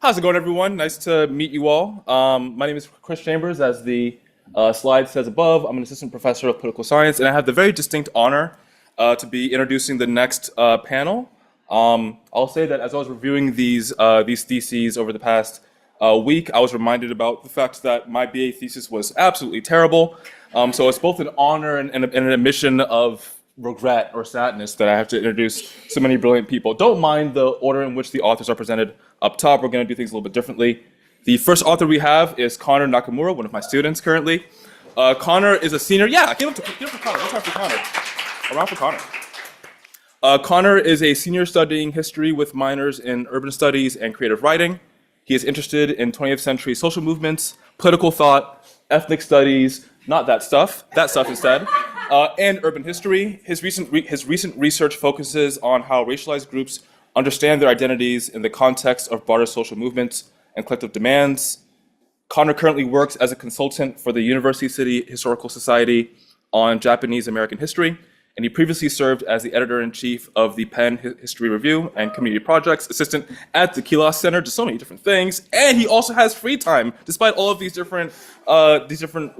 How's it going, everyone? Nice to meet you all. My name is Chris Chambers. As the slide says above, I'm an assistant professor of political science, and I have the very distinct honor to be introducing the next panel. I'll say that as I was reviewing these theses over the past week, I was reminded about the fact that my BA thesis was absolutely terrible. So it's both an honor and an admission of regret or sadness that I have to introduce so many brilliant people. Don't mind the order in which the authors are presented up top. We're going to do things a little bit differently. The first author we have is Connor Nakamura, one of my students currently. Connor is a senior. Yeah, give it for Connor. Let's for Connor. A round for Connor. Connor is a senior studying history with minors in urban studies and creative writing. He is interested in 20th century social movements, political thought, ethnic studies, not that stuff instead, and urban history. His recent research focuses on how racialized groups understand their identities in the context of broader social movements and collective demands. Connor currently works as a consultant for the University City Historical Society on Japanese American history, and he previously served as the editor-in-chief of the Penn History Review and Community Projects, assistant at the Kislak Center, just so many different things. And he also has free time, despite all of these different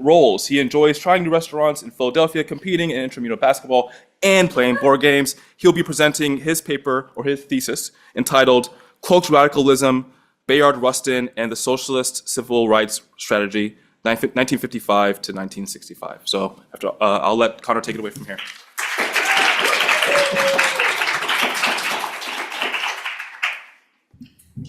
roles. He enjoys trying new restaurants in Philadelphia, competing in intramural basketball, and playing board games. He'll be presenting his paper, or his thesis, entitled Cloaked Radicalism, Bayard Rustin and the Socialist Civil Rights Strategy, 1955 to 1965. So I'll let Connor take it away from here.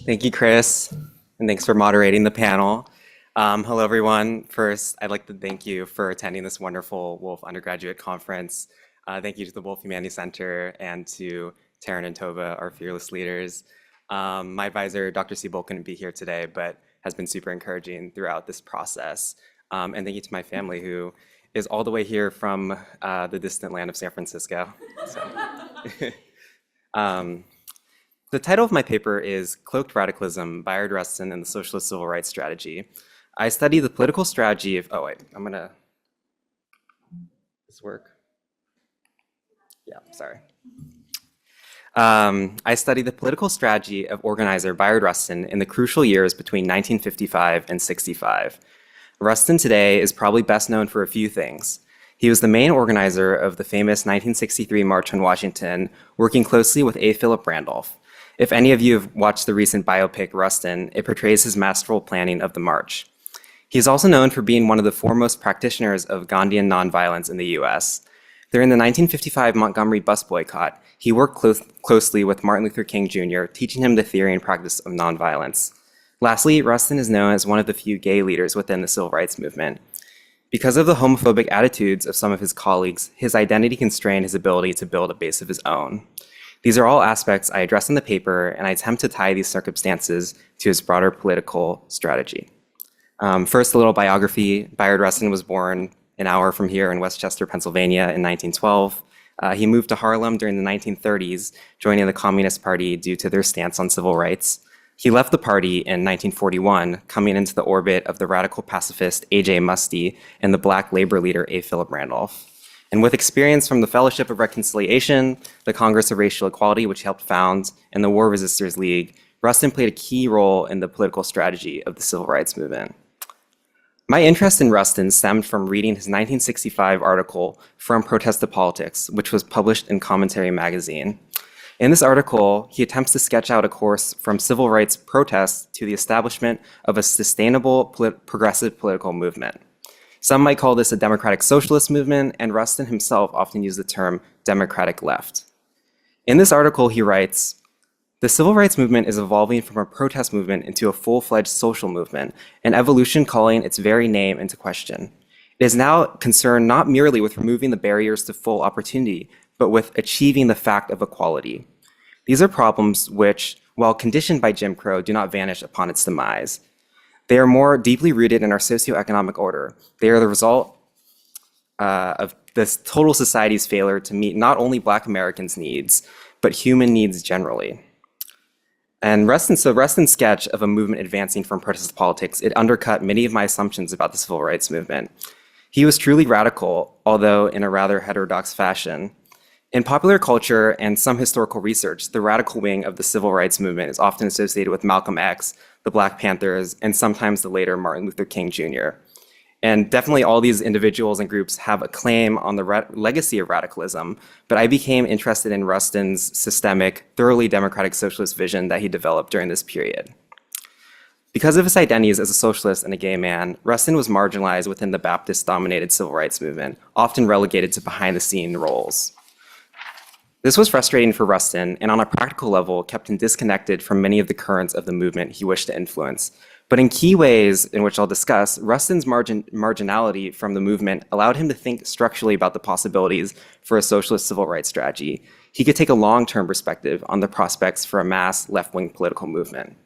Thank you, Chris, and thanks for moderating the panel. Hello, everyone. First, I'd like to thank you for attending this wonderful Wolf Undergraduate Conference. Thank you to the Wolf Humanities Center and to Taryn and Tova, our fearless leaders. My advisor, Dr. Siebel, couldn't be here today, but has been super encouraging throughout this process. And thank you to my family, who is all the way here from the distant land of San Francisco. So. The title of my paper is Cloaked Radicalism, Bayard Rustin and the Socialist Civil Rights Strategy. I study the political strategy of, this work? Yeah, sorry. I study the political strategy of organizer Bayard Rustin in the crucial years between 1955 and 65. Rustin today is probably best known for a few things. He was the main organizer of the famous 1963 March on Washington, working closely with A. Philip Randolph. If any of you have watched the recent biopic Rustin, it portrays his masterful planning of the march. He is also known for being one of the foremost practitioners of Gandhian nonviolence in the US. During the 1955 Montgomery bus boycott, he worked closely with Martin Luther King Jr., teaching him the theory and practice of nonviolence. Lastly, Rustin is known as one of the few gay leaders within the civil rights movement. Because of the homophobic attitudes of some of his colleagues, his identity constrained his ability to build a base of his own. These are all aspects I address in the paper, and I attempt to tie these circumstances to his broader political strategy. First, a little biography. Bayard Rustin was born an hour from here in Westchester, Pennsylvania in 1912. He moved to Harlem during the 1930s, joining the Communist Party due to their stance on civil rights. He left the party in 1941, coming into the orbit of the radical pacifist A.J. Muste and the Black labor leader A. Philip Randolph. And with experience from the Fellowship of Reconciliation, the Congress of Racial Equality, which he helped found, and the War Resisters League, Rustin played a key role in the political strategy of the civil rights movement. My interest in Rustin stemmed from reading his 1965 article, From Protest to Politics, which was published in Commentary magazine. In this article, he attempts to sketch out a course from civil rights protests to the establishment of a sustainable progressive political movement. Some might call this a democratic socialist movement, and Rustin himself often used the term democratic left. In this article, he writes, "The civil rights movement is evolving from a protest movement into a full-fledged social movement, an evolution calling its very name into question. It is now concerned not merely with removing the barriers to full opportunity, but with achieving the fact of equality. These are problems which, while conditioned by Jim Crow, do not vanish upon its demise. They are more deeply rooted in our socioeconomic order. They are the result of this total society's failure to meet not only Black Americans' needs, but human needs generally." And Rustin's sketch of a movement advancing from protest to politics, it undercut many of my assumptions about the civil rights movement. He was truly radical, although in a rather heterodox fashion. In popular culture and some historical research, the radical wing of the civil rights movement is often associated with Malcolm X, the Black Panthers, and sometimes the later Martin Luther King Jr. And definitely all these individuals and groups have a claim on the legacy of radicalism, but I became interested in Rustin's systemic, thoroughly democratic socialist vision that he developed during this period. Because of his identities as a socialist and a gay man, Rustin was marginalized within the Baptist-dominated civil rights movement, often relegated to behind-the-scene roles. This was frustrating for Rustin, and on a practical level, kept him disconnected from many of the currents of the movement he wished to influence. But in key ways, in which I'll discuss, Rustin's marginality from the movement allowed him to think structurally about the possibilities for a socialist civil rights strategy. He could take a long-term perspective on the prospects for a mass left-wing political movement.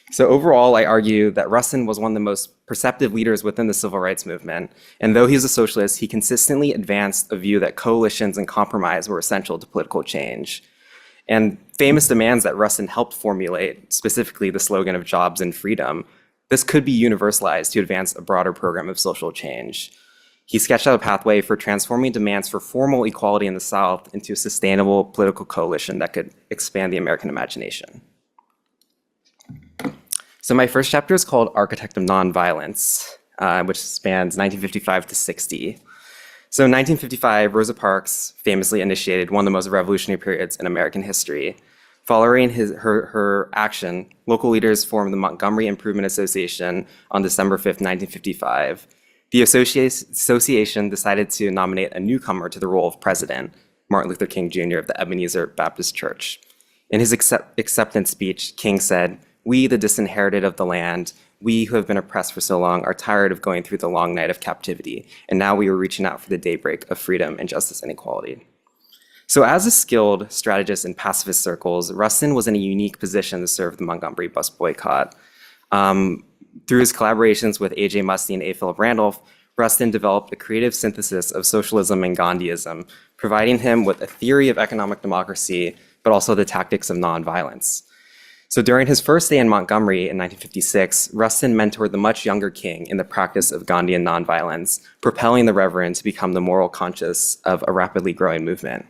So overall, I argue that Rustin was one of the most perceptive leaders within the civil rights movement, and though he was a socialist, he consistently advanced a view that coalitions and compromise were essential to political change. And famous demands that Rustin helped formulate, specifically the slogan of jobs and freedom, this could be universalized to advance a broader program of social change. He sketched out a pathway for transforming demands for formal equality in the South into a sustainable political coalition that could expand the American imagination. So my first chapter is called Architect of Nonviolence, which spans 1955 to 60. So in 1955, Rosa Parks famously initiated one of the most revolutionary periods in American history. Following her action, local leaders formed the Montgomery Improvement Association on December 5th, 1955. The association decided to nominate a newcomer to the role of president, Martin Luther King Jr. of the Ebenezer Baptist Church. In his acceptance speech, King said, "We, the disinherited of the land, we who have been oppressed for so long, are tired of going through the long night of captivity, and now we are reaching out for the daybreak of freedom and justice and equality." So as a skilled strategist in pacifist circles, Rustin was in a unique position to serve the Montgomery bus boycott. Through his collaborations with A.J. Muste and A. Philip Randolph, Rustin developed a creative synthesis of socialism and Gandhiism, providing him with a theory of economic democracy, but also the tactics of nonviolence. So during his first day in Montgomery in 1956, Rustin mentored the much younger King in the practice of Gandhian nonviolence, propelling the Reverend to become the moral conscience of a rapidly growing movement.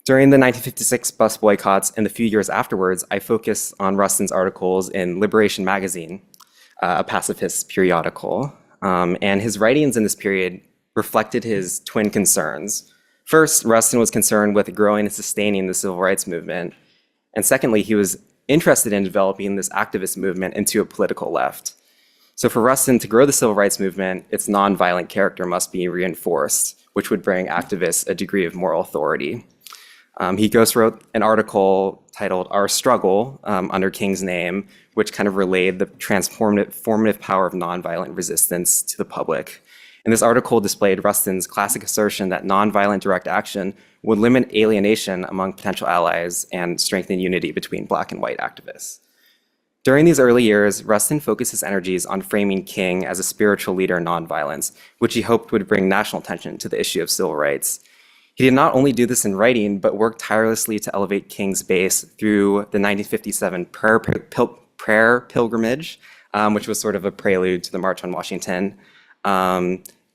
During the 1956 bus boycotts and the few years afterwards, I focused on Rustin's articles in Liberation magazine, a pacifist periodical, and his writings in this period reflected his twin concerns. First, Rustin was concerned with growing and sustaining the civil rights movement, and secondly, he was interested in developing this activist movement into a political left. So for Rustin to grow the civil rights movement, its nonviolent character must be reinforced, which would bring activists a degree of moral authority. He ghostwrote an article titled Our Struggle under King's name, which kind of relayed the transformative power of nonviolent resistance to the public. And this article displayed Rustin's classic assertion that nonviolent direct action would limit alienation among potential allies and strengthen unity between Black and white activists. During these early years, Rustin focused his energies on framing King as a spiritual leader in nonviolence, which he hoped would bring national attention to the issue of civil rights. He did not only do this in writing, but worked tirelessly to elevate King's base through the 1957 prayer pilgrimage, which was sort of a prelude to the March on Washington.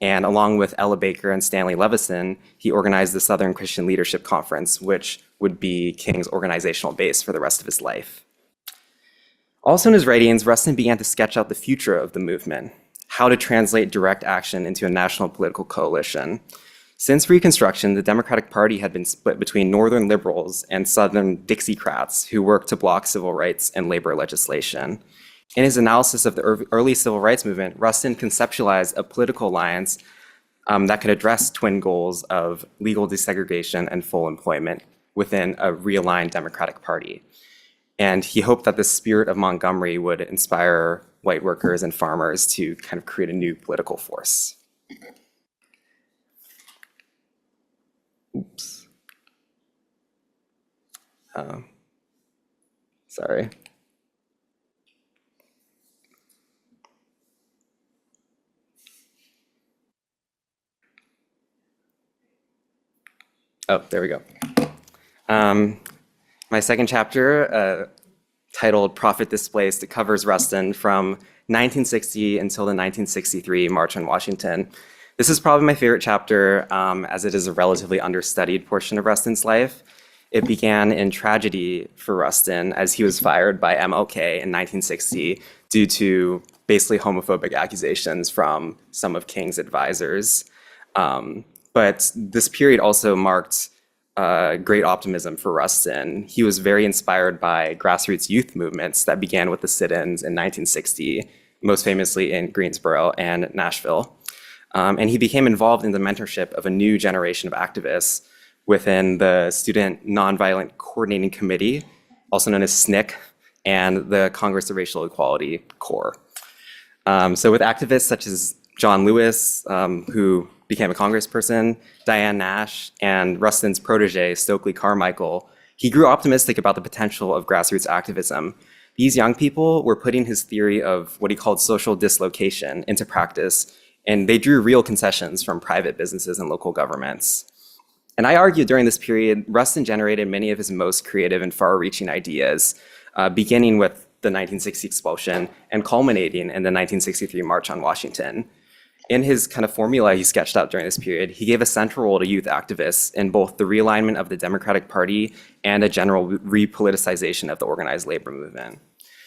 And along with Ella Baker and Stanley Levison, he organized the Southern Christian Leadership Conference, which would be King's organizational base for the rest of his life. Also in his writings, Rustin began to sketch out the future of the movement, how to translate direct action into a national political coalition. Since Reconstruction, the Democratic Party had been split between Northern liberals and Southern Dixiecrats who worked to block civil rights and labor legislation. In his analysis of the early civil rights movement, Rustin conceptualized a political alliance that could address twin goals of legal desegregation and full employment within a realigned Democratic Party. And he hoped that the spirit of Montgomery would inspire white workers and farmers to kind of create a new political force. Oops. Sorry. Oh, there we go. My second chapter, titled Profit Displaced, covers Rustin from 1960 until the 1963 March on Washington. This is probably my favorite chapter, as it is a relatively understudied portion of Rustin's life. It began in tragedy for Rustin as he was fired by MLK in 1960 due to basically homophobic accusations from some of King's advisors. But this period also marked great optimism for Rustin. He was very inspired by grassroots youth movements that began with the sit-ins in 1960, most famously in Greensboro and Nashville. And he became involved in the mentorship of a new generation of activists within the Student Nonviolent Coordinating Committee, also known as SNCC, and the Congress of Racial Equality Corps. So with activists such as John Lewis, who became a congressperson, Diane Nash, and Rustin's protege, Stokely Carmichael, he grew optimistic about the potential of grassroots activism. These young people were putting his theory of what he called social dislocation into practice, and they drew real concessions from private businesses and local governments. And I argue during this period, Rustin generated many of his most creative and far-reaching ideas, beginning with the 1960 expulsion and culminating in the 1963 March on Washington. In his kind of formula he sketched out during this period, he gave a central role to youth activists in both the realignment of the Democratic Party and a general repoliticization of the organized labor movement.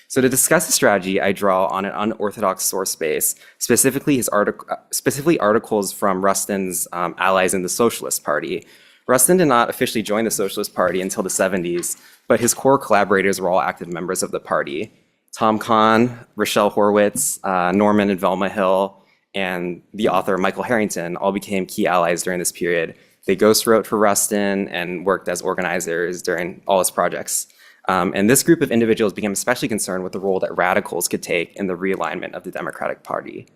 So to discuss the strategy, I draw on an unorthodox source base, specifically articles from Rustin's allies in the Socialist Party. Rustin did not officially join the Socialist Party until the 70s, but his core collaborators were all active members of the party. Tom Kahn, Rochelle Horwitz, Norman and Velma Hill, and the author Michael Harrington all became key allies during this period. They ghostwrote for Rustin and worked as organizers during all his projects. And this group of individuals became especially concerned with the role that radicals could take in the realignment of the Democratic Party.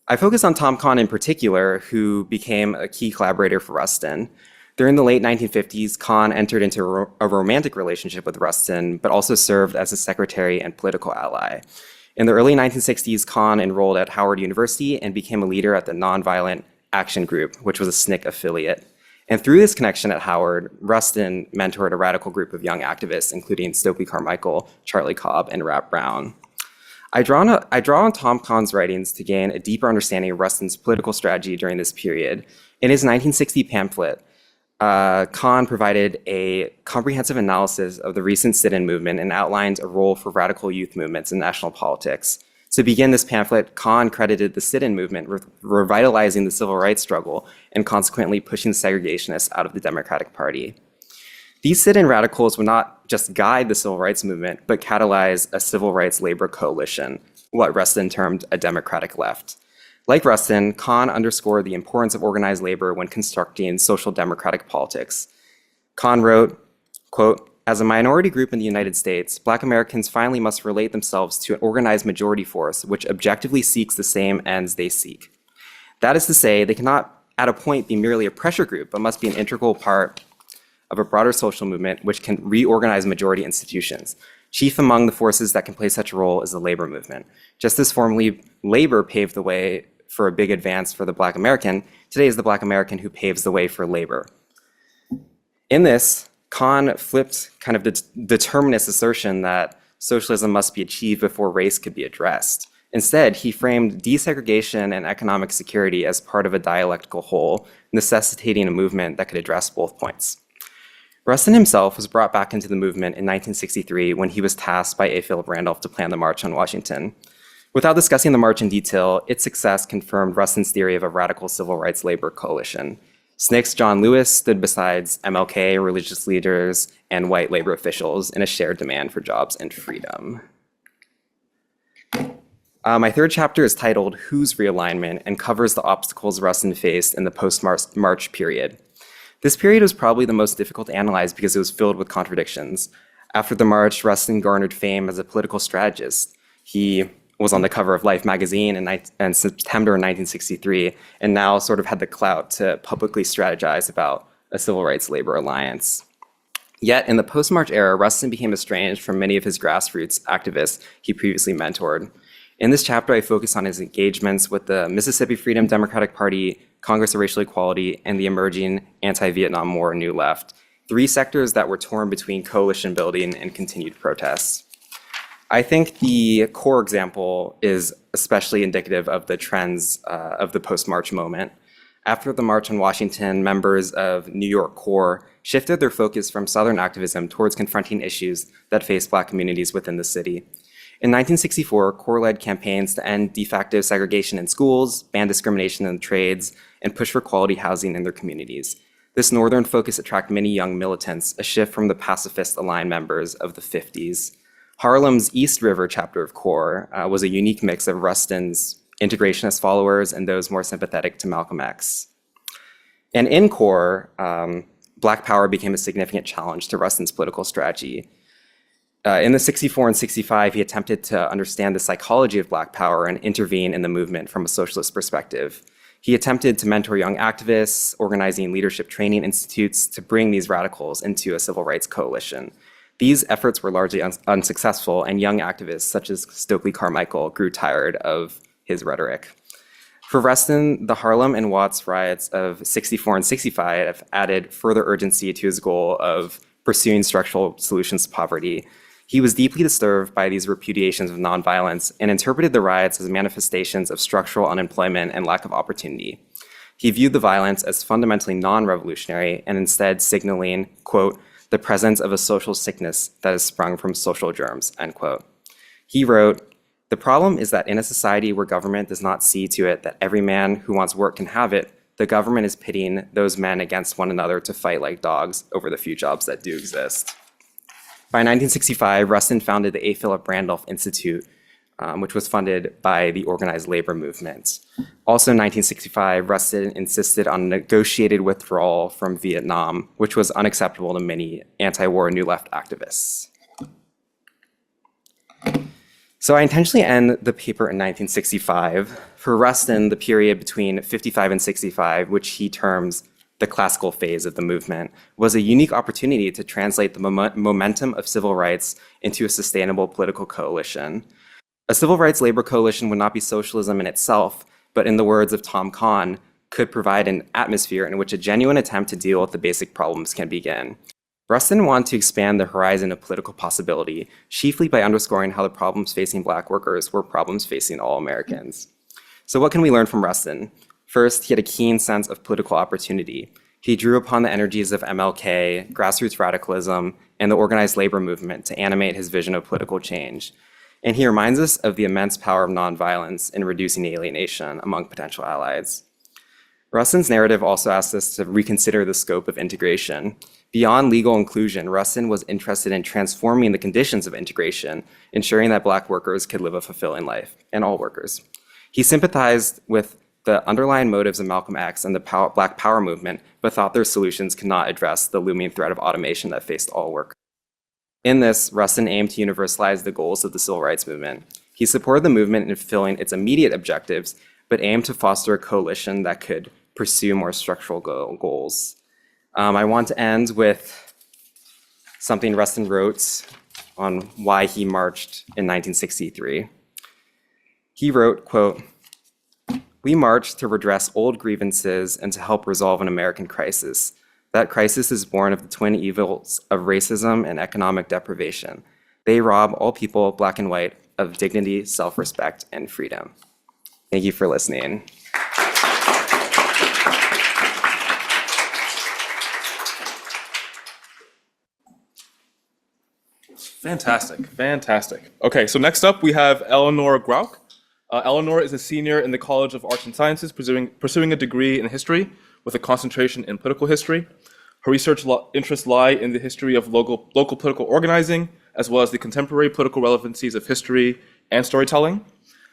I focus on Tom Kahn in particular, who became a key collaborator for Rustin. During the late 1950s, Kahn entered into a romantic relationship with Rustin, but also served as a secretary and political ally. In the early 1960s, Kahn enrolled at Howard University and became a leader at the Nonviolent Action Group, which was a SNCC affiliate. And through this connection at Howard, Rustin mentored a radical group of young activists, including Stokely Carmichael, Charlie Cobb, and Rap Brown. I draw on Tom Kahn's writings to gain a deeper understanding of Rustin's political strategy during this period. In his 1960 pamphlet, Kahn provided a comprehensive analysis of the recent sit-in movement and outlined a role for radical youth movements in national politics. To begin this pamphlet, Kahn credited the sit-in movement with revitalizing the civil rights struggle and consequently pushing the segregationists out of the Democratic Party. These sit-in radicals would not just guide the civil rights movement, but catalyze a civil rights labor coalition, what Rustin termed a democratic left. Like Rustin, Kahn underscored the importance of organized labor when constructing social democratic politics. Kahn wrote, quote, "As a minority group in the United States, Black Americans finally must relate themselves to an organized majority force which objectively seeks the same ends they seek. That is to say, they cannot at a point be merely a pressure group, but must be an integral part of a broader social movement which can reorganize majority institutions. Chief among the forces that can play such a role is the labor movement. Just as formerly labor paved the way for a big advance for the Black American, today is the Black American who paves the way for labor." In this, Kahn flipped kind of the determinist assertion that socialism must be achieved before race could be addressed. Instead, he framed desegregation and economic security as part of a dialectical whole, necessitating a movement that could address both points. Rustin himself was brought back into the movement in 1963 when he was tasked by A. Philip Randolph to plan the March on Washington. Without discussing the march in detail, its success confirmed Rustin's theory of a radical civil rights labor coalition. SNCC's John Lewis stood beside MLK, religious leaders, and white labor officials in a shared demand for jobs and freedom. My third chapter is titled Whose Realignment and covers the obstacles Rustin faced in the post-March period. This period was probably the most difficult to analyze because it was filled with contradictions. After the march, Rustin garnered fame as a political strategist. He was on the cover of Life magazine in September 1963, and now sort of had the clout to publicly strategize about a civil rights labor alliance. Yet in the post-March era, Rustin became estranged from many of his grassroots activists he previously mentored. In this chapter, I focus on his engagements with the Mississippi Freedom Democratic Party, Congress of Racial Equality, and the emerging anti-Vietnam War New Left, three sectors that were torn between coalition building and continued protests. I think the core example is especially indicative of the trends of the post-March moment. After the March on Washington, members of New York Core shifted their focus from Southern activism towards confronting issues that face Black communities within the city. In 1964, Core led campaigns to end de facto segregation in schools, ban discrimination in the trades, and push for quality housing in their communities. This Northern focus attracted many young militants, a shift from the pacifist-aligned members of the 50s. Harlem's East River chapter of Core was a unique mix of Rustin's integrationist followers and those more sympathetic to Malcolm X. And in Core, Black power became a significant challenge to Rustin's political strategy. In the 64 and 65, he attempted to understand the psychology of Black power and intervene in the movement from a socialist perspective. He attempted to mentor young activists, organizing leadership training institutes to bring these radicals into a civil rights coalition. These efforts were largely unsuccessful, and young activists such as Stokely Carmichael grew tired of his rhetoric. For Rustin, the Harlem and Watts riots of 64 and 65 added further urgency to his goal of pursuing structural solutions to poverty. He was deeply disturbed by these repudiations of nonviolence and interpreted the riots as manifestations of structural unemployment and lack of opportunity. He viewed the violence as fundamentally non-revolutionary and instead signaling, quote, the presence of a social sickness that has sprung from social germs, end quote. He wrote, the problem is that in a society where government does not see to it that every man who wants work can have it, the government is pitting those men against one another to fight like dogs over the few jobs that do exist. By 1965, Rustin founded the A. Philip Randolph Institute, which was funded by the organized labor movement. Also in 1965, Rustin insisted on negotiated withdrawal from Vietnam, which was unacceptable to many anti-war New Left activists. So I intentionally end the paper in 1965. For Rustin, the period between 55 and 65, which he terms the classical phase of the movement, was a unique opportunity to translate the momentum of civil rights into a sustainable political coalition. A civil rights labor coalition would not be socialism in itself, but in the words of Tom Kahn, could provide an atmosphere in which a genuine attempt to deal with the basic problems can begin. Rustin wanted to expand the horizon of political possibility, chiefly by underscoring how the problems facing Black workers were problems facing all Americans. So what can we learn from Rustin? First, he had a keen sense of political opportunity. He drew upon the energies of MLK, grassroots radicalism, and the organized labor movement to animate his vision of political change. And he reminds us of the immense power of nonviolence in reducing alienation among potential allies. Rustin's narrative also asks us to reconsider the scope of integration. Beyond legal inclusion, Rustin was interested in transforming the conditions of integration, ensuring that Black workers could live a fulfilling life, and all workers. He sympathized with the underlying motives of Malcolm X and the Black Power movement, but thought their solutions could not address the looming threat of automation that faced all workers. In this, Rustin aimed to universalize the goals of the civil rights movement. He supported the movement in fulfilling its immediate objectives, but aimed to foster a coalition that could pursue more structural goals. I want to end with something Rustin wrote on why he marched in 1963. He wrote, quote, "We marched to redress old grievances and to help resolve an American crisis. That crisis is born of the twin evils of racism and economic deprivation. They rob all people, Black and white, of dignity, self-respect, and freedom." Thank you for listening. Fantastic, fantastic. Okay, so next up we have Eleanor Grauke. Eleanor is a senior in the College of Arts and Sciences, pursuing a degree in history with a concentration in political history. Her research interests lie in the history of local political organizing, as well as the contemporary political relevancies of history and storytelling.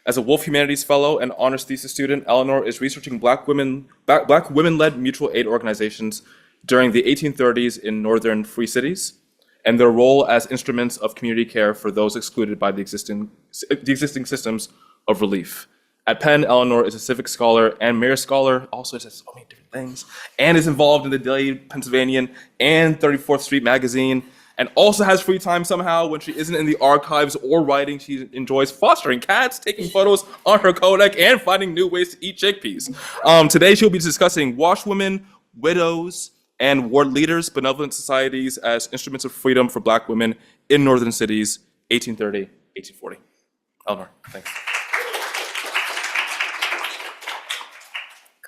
As a Wolf Humanities Fellow and honors thesis student, Eleanor is researching Black women-led mutual aid organizations during the 1830s in northern free cities, and their role as instruments of community care for those excluded by the existing systems of relief. At Penn, Eleanor is a civic scholar and mayor scholar, also says so many different things, and is involved in the Daily Pennsylvanian and 34th Street Magazine, and also has free time somehow when she isn't in the archives or writing. She enjoys fostering cats, taking photos on her Kodak, and finding new ways to eat chickpeas. Today, she'll be discussing washwomen, widows, and ward leaders, benevolent societies as instruments of freedom for Black women in northern cities, 1830 1840. Eleanor, thanks.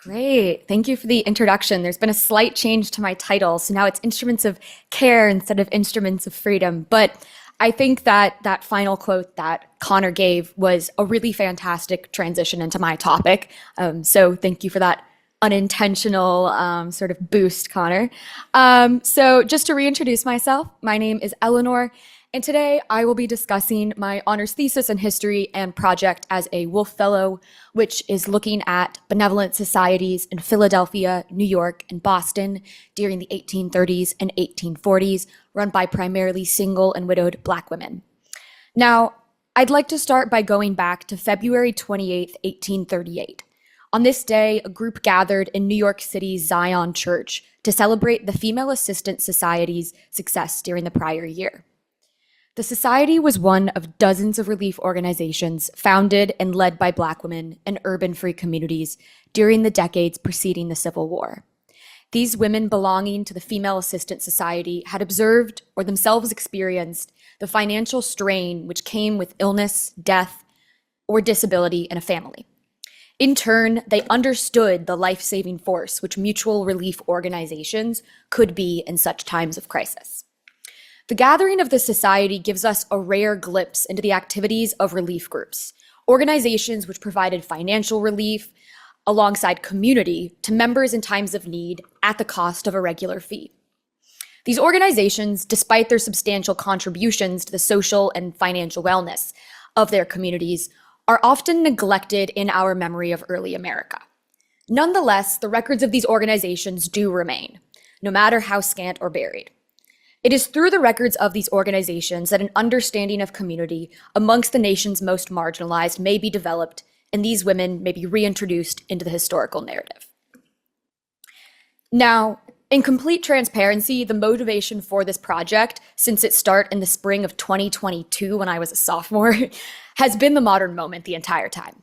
Great. Thank you for the introduction. There's been a slight change to my title, so now it's Instruments of Care instead of Instruments of Freedom. But I think that that final quote that Connor gave was a really fantastic transition into my topic. So thank you for that unintentional sort of boost, Connor. So just to reintroduce myself, my name is Eleanor, and today I will be discussing my honors thesis in history and project as a Wolf Fellow, which is looking at benevolent societies in Philadelphia, New York, and Boston during the 1830s and 1840s, run by primarily single and widowed Black women. Now, I'd like to start by going back to February 28th, 1838. On this day, a group gathered in New York City's Zion Church to celebrate the Female Assistant Society's success during the prior year. The society was one of dozens of relief organizations founded and led by Black women in urban free communities during the decades preceding the Civil War. These women belonging to the Female Assistant Society had observed or themselves experienced the financial strain which came with illness, death, or disability in a family. In turn, they understood the life-saving force which mutual relief organizations could be in such times of crisis. The gathering of the society gives us a rare glimpse into the activities of relief groups, organizations which provided financial relief alongside community to members in times of need at the cost of a regular fee. These organizations, despite their substantial contributions to the social and financial wellness of their communities, are often neglected in our memory of early America. Nonetheless, the records of these organizations do remain, no matter how scant or buried. It is through the records of these organizations that an understanding of community amongst the nation's most marginalized may be developed, and these women may be reintroduced into the historical narrative. Now, in complete transparency, the motivation for this project, since its start in the spring of 2022 when I was a sophomore, has been the modern moment the entire time.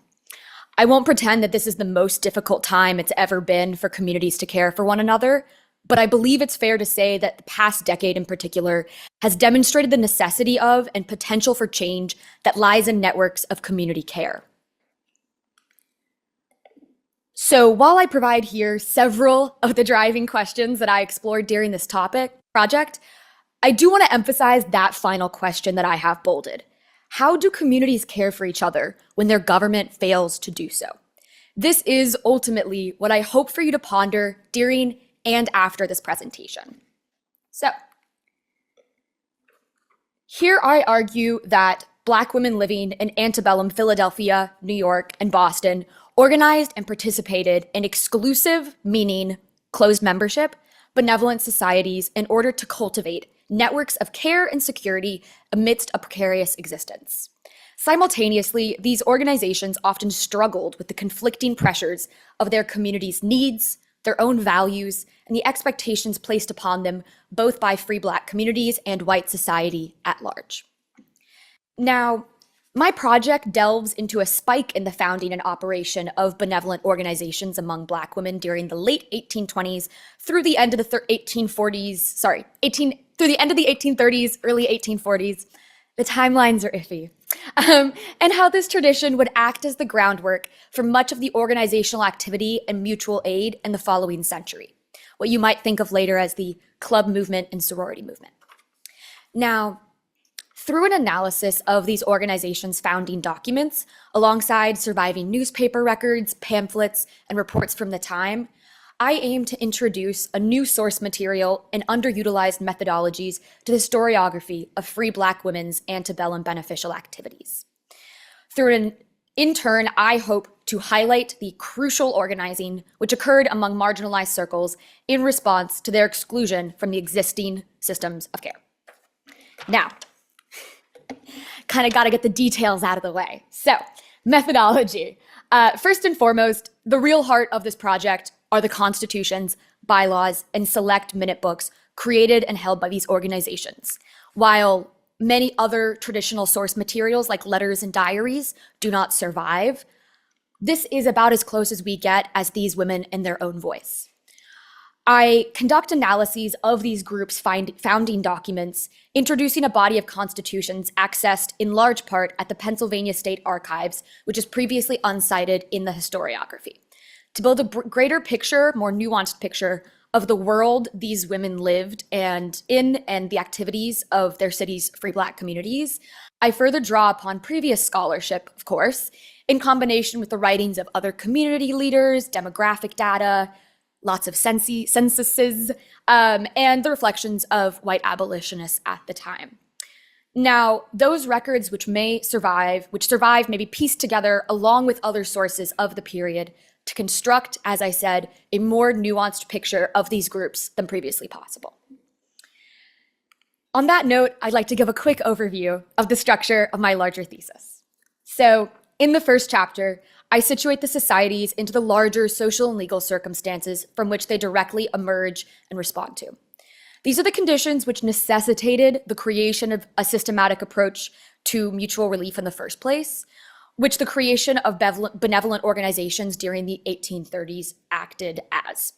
I won't pretend that this is the most difficult time it's ever been for communities to care for one another, but I believe it's fair to say that the past decade in particular has demonstrated the necessity of and potential for change that lies in networks of community care. So while I provide here several of the driving questions that I explored during this project, I do want to emphasize that final question that I have bolded. How do communities care for each other when their government fails to do so? This is ultimately what I hope for you to ponder during and after this presentation. So, here I argue that Black women living in antebellum Philadelphia, New York, and Boston organized and participated in exclusive, meaning closed membership, benevolent societies in order to cultivate networks of care and security amidst a precarious existence. Simultaneously, these organizations often struggled with the conflicting pressures of their community's needs, their own values, and the expectations placed upon them both by free Black communities and white society at large. Now, my project delves into a spike in the founding and operation of benevolent organizations among Black women during the late 1820s through the end of the 1840s, through the end of the 1830s, early 1840s. The timelines are iffy. And how this tradition would act as the groundwork for much of the organizational activity and mutual aid in the following century, what you might think of later as the club movement and sorority movement. Now, through an analysis of these organizations' founding documents, alongside surviving newspaper records, pamphlets, and reports from the time, I aim to introduce a new source material and underutilized methodologies to the historiography of free Black women's antebellum beneficial activities. In turn, I hope to highlight the crucial organizing which occurred among marginalized circles in response to their exclusion from the existing systems of care. Now, kind of got to get the details out of the way. So, methodology. First and foremost, the real heart of this project are the constitutions, bylaws, and select minute books created and held by these organizations, while many other traditional source materials like letters and diaries do not survive. This is about as close as we get as these women in their own voice. I conduct analyses of these groups' founding documents, introducing a body of constitutions accessed in large part at the Pennsylvania State Archives, which is previously uncited in the historiography, to build a greater picture, more nuanced picture of the world these women lived and the activities of their city's free Black communities. I further draw upon previous scholarship, of course, in combination with the writings of other community leaders, demographic data, lots of censuses, and the reflections of white abolitionists at the time. Now, those records which survive, may be pieced together along with other sources of the period to construct, as I said, a more nuanced picture of these groups than previously possible. On that note, I'd like to give a quick overview of the structure of my larger thesis. So, in the first chapter, I situate the societies into the larger social and legal circumstances from which they directly emerge and respond to. These are the conditions which necessitated the creation of a systematic approach to mutual relief in the first place, which the creation of benevolent organizations during the 1830s acted as.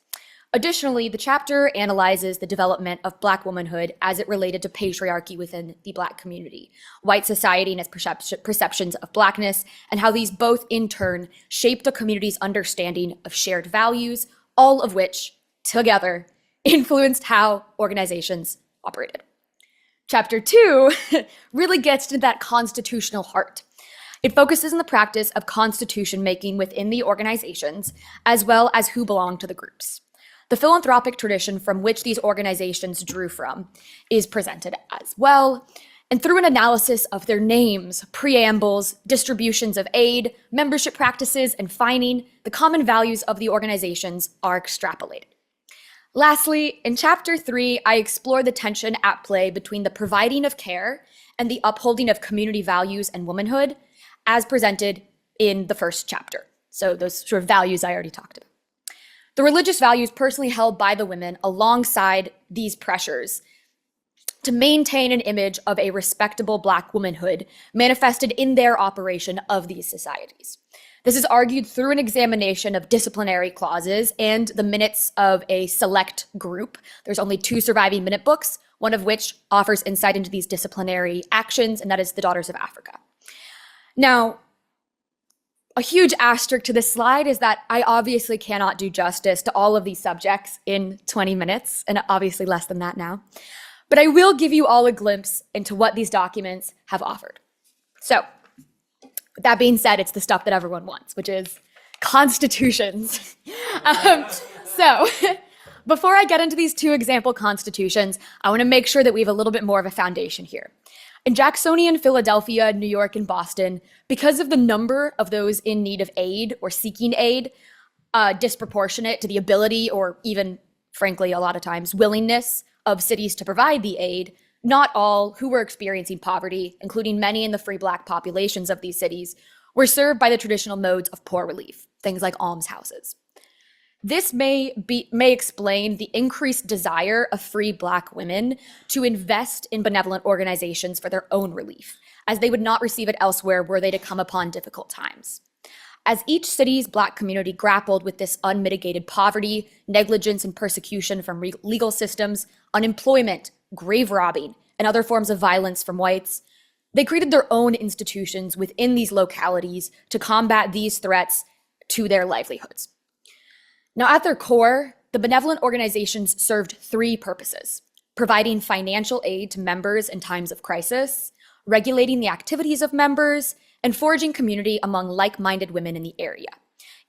Additionally, the chapter analyzes the development of Black womanhood as it related to patriarchy within the Black community, white society and its perceptions of Blackness, and how these both in turn shaped the community's understanding of shared values, all of which, together, influenced how organizations operated. Chapter 2 really gets into that constitutional heart. It focuses on the practice of constitution making within the organizations, as well as who belong to the groups. The philanthropic tradition from which these organizations drew from is presented as well, and through an analysis of their names, preambles, distributions of aid, membership practices, and fining, the common values of the organizations are extrapolated. Lastly, in chapter 3, I explore the tension at play between the providing of care and the upholding of community values and womanhood, as presented in the first chapter. So those sort of values I already talked about. The religious values personally held by the women alongside these pressures to maintain an image of a respectable Black womanhood manifested in their operation of these societies. This is argued through an examination of disciplinary clauses and the minutes of a select group. There's only 2 surviving minute books, one of which offers insight into these disciplinary actions, and that is The Daughters of Africa. Now, a huge asterisk to this slide is that I obviously cannot do justice to all of these subjects in 20 minutes, and obviously less than that now. But I will give you all a glimpse into what these documents have offered. So, with that being said, it's the stuff that everyone wants, which is constitutions. So, before I get into these 2 example constitutions, I want to make sure that we have a little bit more of a foundation here. In Jacksonian Philadelphia, New York, and Boston, because of the number of those in need of aid or seeking aid, disproportionate to the ability or even, frankly, a lot of times, willingness of cities to provide the aid, not all who were experiencing poverty, including many in the free Black populations of these cities, were served by the traditional modes of poor relief, things like almshouses. This may explain the increased desire of free Black women to invest in benevolent organizations for their own relief, as they would not receive it elsewhere were they to come upon difficult times. As each city's Black community grappled with this unmitigated poverty, negligence, and persecution from legal systems, unemployment, grave robbing, and other forms of violence from whites, they created their own institutions within these localities to combat these threats to their livelihoods. Now, at their core, the benevolent organizations served 3 purposes: providing financial aid to members in times of crisis, regulating the activities of members, and forging community among like-minded women in the area.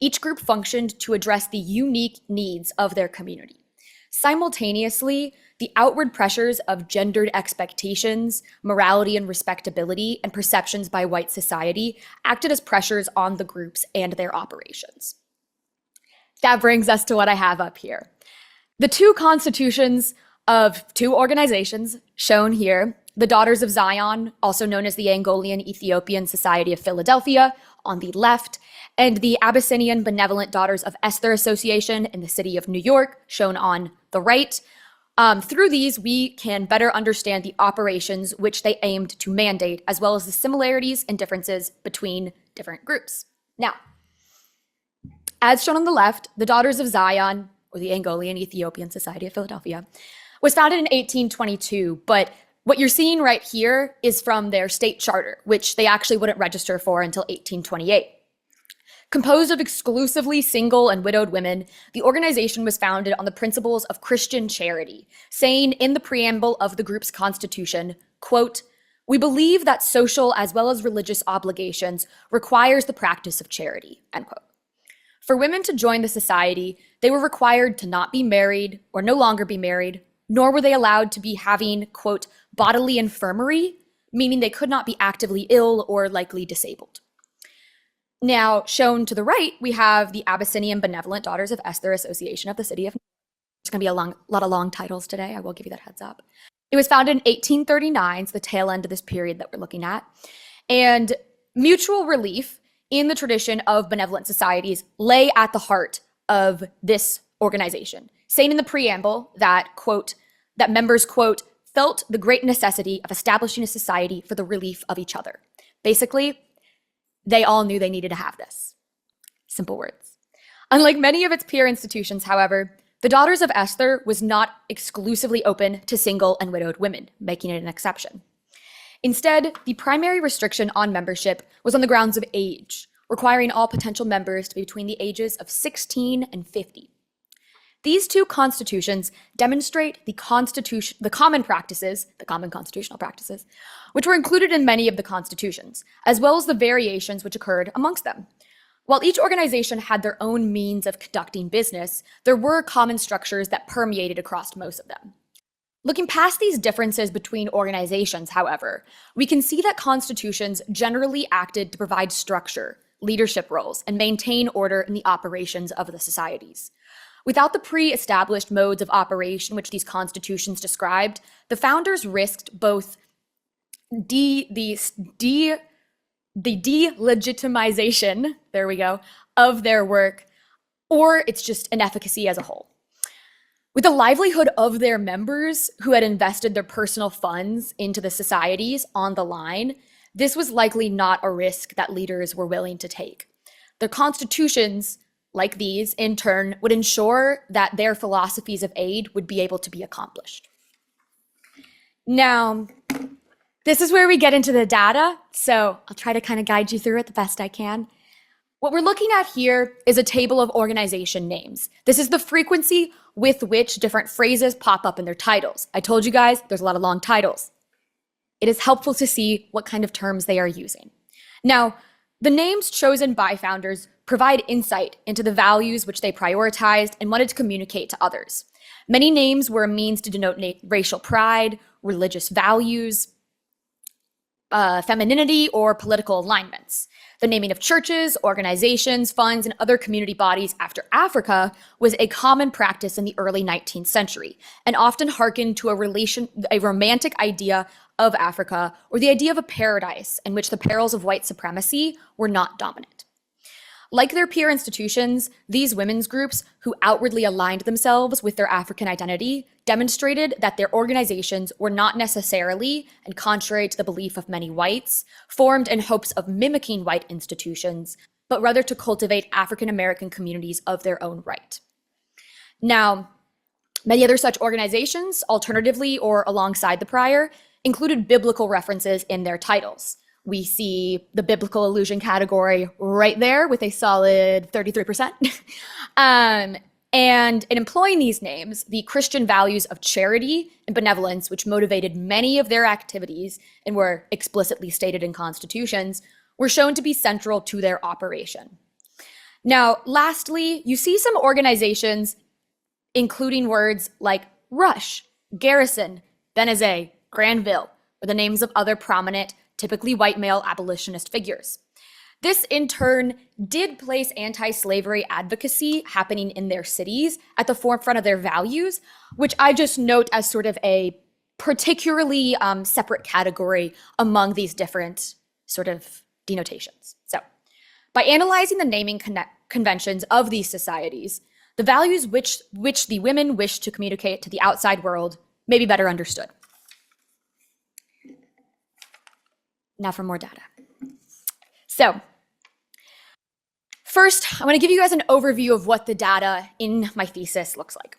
Each group functioned to address the unique needs of their community. Simultaneously, the outward pressures of gendered expectations, morality and respectability, and perceptions by white society acted as pressures on the groups and their operations. That brings us to what I have up here. The 2 constitutions of 2 organizations shown here, the Daughters of Zion, also known as the Angolian Ethiopian Society of Philadelphia on the left, and the Abyssinian Benevolent Daughters of Esther Association in the city of New York, shown on the right. Through these, we can better understand the operations which they aimed to mandate, as well as the similarities and differences between different groups. Now, as shown on the left, the Daughters of Zion or the Angolian Ethiopian Society of Philadelphia, was founded in 1822, but what you're seeing right here is from their state charter, which they actually wouldn't register for until 1828. Composed of exclusively single and widowed women, the organization was founded on the principles of Christian charity, saying in the preamble of the group's constitution, quote, "We believe that social as well as religious obligations requires the practice of charity," end quote. For women to join the society, they were required to not be married or no longer be married, nor were they allowed to be having, quote, bodily infirmary, meaning they could not be actively ill or likely disabled. Now, shown to the right, we have the Abyssinian Benevolent Daughters of Esther Association of the City of New York. There's going to be a lot of long titles today. I will give you that heads up. It was founded in 1839, so the tail end of this period that we're looking at. And mutual relief in the tradition of benevolent societies lay at the heart of this organization, saying in the preamble that, quote, that members, quote, felt the great necessity of establishing a society for the relief of each other. Basically, they all knew they needed to have this. Simple words. Unlike many of its peer institutions, however, the Daughters of Esther was not exclusively open to single and widowed women, making it an exception. Instead, the primary restriction on membership was on the grounds of age, requiring all potential members to be between the ages of 16 and 50. These two constitutions demonstrate the common constitutional practices, which were included in many of the constitutions, as well as the variations which occurred amongst them. While each organization had their own means of conducting business, there were common structures that permeated across most of them. Looking past these differences between organizations, however, we can see that constitutions generally acted to provide structure, leadership roles, and maintain order in the operations of the societies. Without the pre-established modes of operation which these constitutions described, the founders risked both the delegitimization, of their work, or its just inefficacy as a whole. With the livelihood of their members who had invested their personal funds into the societies on the line, this was likely not a risk that leaders were willing to take. The constitutions, like these, in turn, would ensure that their philosophies of aid would be able to be accomplished. Now, this is where we get into the data, so I'll try to kind of guide you through it the best I can. What we're looking at here is a table of organization names. This is the frequency with which different phrases pop up in their titles. I told you guys, there's a lot of long titles. It is helpful to see what kind of terms they are using. Now, the names chosen by founders provide insight into the values which they prioritized and wanted to communicate to others. Many names were a means to denote racial pride, religious values, femininity, or political alignments. The naming of churches, organizations, funds, and other community bodies after Africa was a common practice in the early 19th century, and often hearkened to a romantic idea of Africa, or the idea of a paradise in which the perils of white supremacy were not dominant. Like their peer institutions, these women's groups, who outwardly aligned themselves with their African identity, demonstrated that their organizations were not necessarily, and contrary to the belief of many whites, formed in hopes of mimicking white institutions, but rather to cultivate African American communities of their own right. Now, many other such organizations, alternatively or alongside the prior, included biblical references in their titles. We see the biblical allusion category right there with a solid 33%. And in employing these names, the Christian values of charity and benevolence, which motivated many of their activities and were explicitly stated in constitutions, were shown to be central to their operation. Now, lastly, you see some organizations including words like Rush, Garrison, Benezet, Granville, or the names of other prominent, typically white male abolitionist figures. This, in turn, did place anti-slavery advocacy happening in their cities at the forefront of their values, which I just note as sort of a particularly separate category among these different sort of denotations. So, by analyzing the naming conventions of these societies, the values which the women wish to communicate to the outside world may be better understood. Now for more data. So, First, I want to give you guys an overview of what the data in my thesis looks like.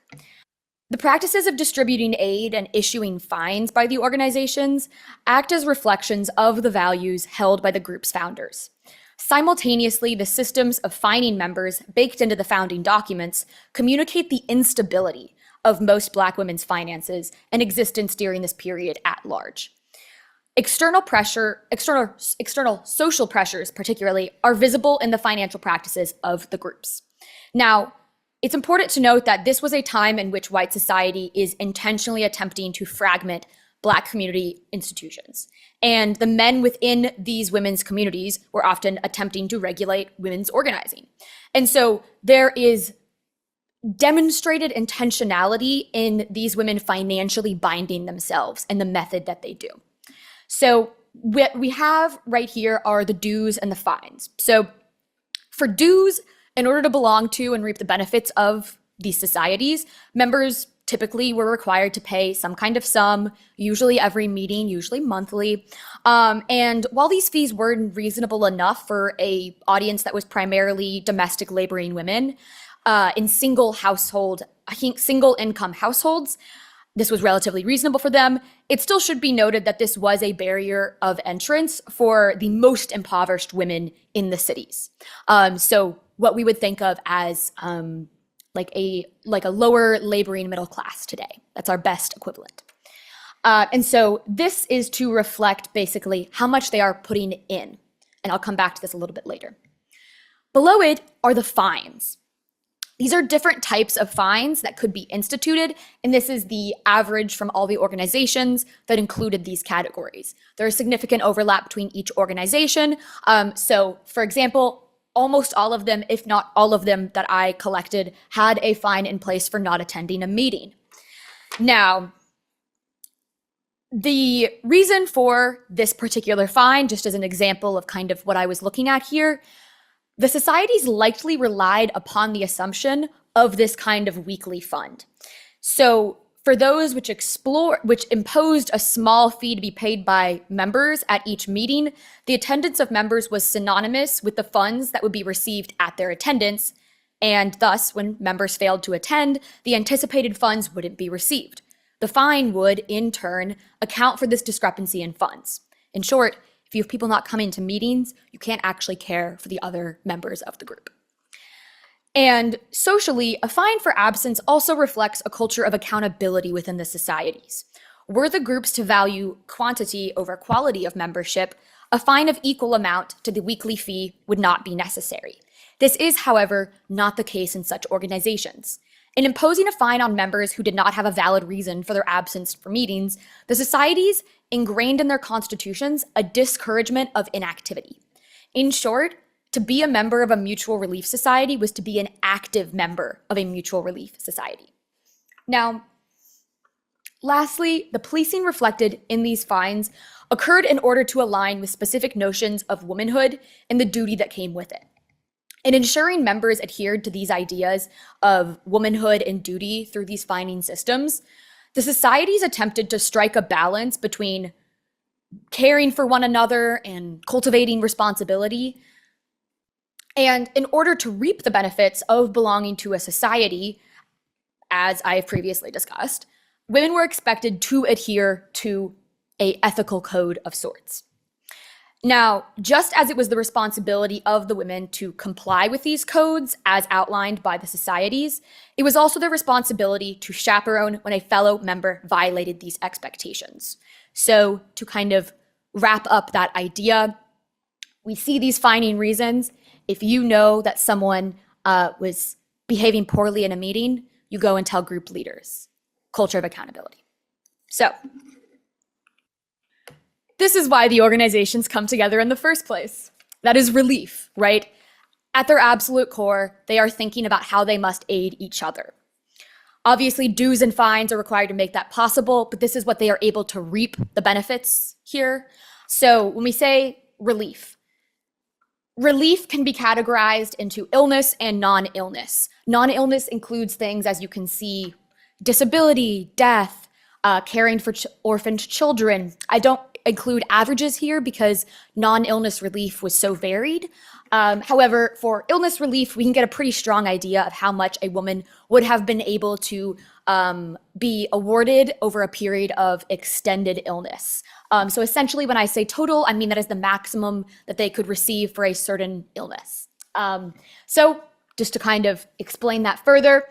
The practices of distributing aid and issuing fines by the organizations act as reflections of the values held by the group's founders. Simultaneously, the systems of fining members baked into the founding documents communicate the instability of most Black women's finances and existence during this period at large. External social pressures particularly are visible in the financial practices of the groups. Now, it's important to note that this was a time in which white society is intentionally attempting to fragment Black community institutions. And the men within these women's communities were often attempting to regulate women's organizing. And so there is demonstrated intentionality in these women financially binding themselves and the method that they do. So what we have right here are the dues and the fines. So for dues, in order to belong to and reap the benefits of these societies, members typically were required to pay some kind of sum, usually every meeting, usually monthly. And while these fees were reasonable enough for an audience that was primarily domestic laboring women, in single income households, this was relatively reasonable for them. It still should be noted that this was a barrier of entrance for the most impoverished women in the cities. So what we would think of as like a lower laboring middle class today. That's our best equivalent. And so this is to reflect basically how much they are putting in. And I'll come back to this a little bit later. Below it are the fines. These are different types of fines that could be instituted, and this is the average from all the organizations that included these categories. There is significant overlap between each organization. So, for example, almost all of them, if not all of them that I collected, had a fine in place for not attending a meeting. Now, the reason for this particular fine, just as an example of kind of what I was looking at here, the societies likely relied upon the assumption of this kind of weekly fund. So for those which imposed a small fee to be paid by members at each meeting, the attendance of members was synonymous with the funds that would be received at their attendance, and thus, when members failed to attend, the anticipated funds wouldn't be received. The fine would, in turn, account for this discrepancy in funds. In short, if you have people not coming to meetings, you can't actually care for the other members of the group. And socially, a fine for absence also reflects a culture of accountability within the societies. Were the groups to value quantity over quality of membership, a fine of equal amount to the weekly fee would not be necessary. This is, however, not the case in such organizations. In imposing a fine on members who did not have a valid reason for their absence for meetings, the societies ingrained in their constitutions a discouragement of inactivity. In short, to be a member of a mutual relief society was to be an active member of a mutual relief society. Now, lastly, the policing reflected in these fines occurred in order to align with specific notions of womanhood and the duty that came with it. In ensuring members adhered to these ideas of womanhood and duty through these fining systems, the societies attempted to strike a balance between caring for one another and cultivating responsibility. And in order to reap the benefits of belonging to a society, as I have previously discussed, women were expected to adhere to an ethical code of sorts. Now, just as it was the responsibility of the women to comply with these codes as outlined by the societies, it was also their responsibility to chaperone when a fellow member violated these expectations. So to kind of wrap up that idea, we see these fining reasons. If you know that someone was behaving poorly in a meeting, you go and tell group leaders. Culture of accountability. So this is why the organizations come together in the first place. That is relief, right? At their absolute core, they are thinking about how they must aid each other. Obviously, dues and fines are required to make that possible, but this is what they are able to reap the benefits here. So when we say relief, relief can be categorized into illness and non-illness. Non-illness includes things, as you can see, disability, death, caring for orphaned children. include averages here because non-illness relief was so varied. However, for illness relief, we can get a pretty strong idea of how much a woman would have been able to be awarded over a period of extended illness. So essentially, when I say total, I mean that is the maximum that they could receive for a certain illness. So just to kind of explain that further,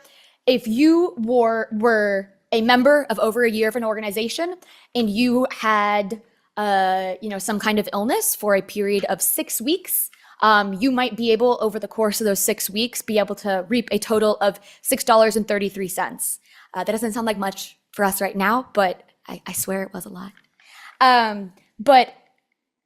if you were a member of over a year of an organization and you had some kind of illness for a period of 6 weeks, you might be able, over the course of those 6 weeks, be able to reap a total of $6.33. That doesn't sound like much for us right now, but I swear it was a lot. But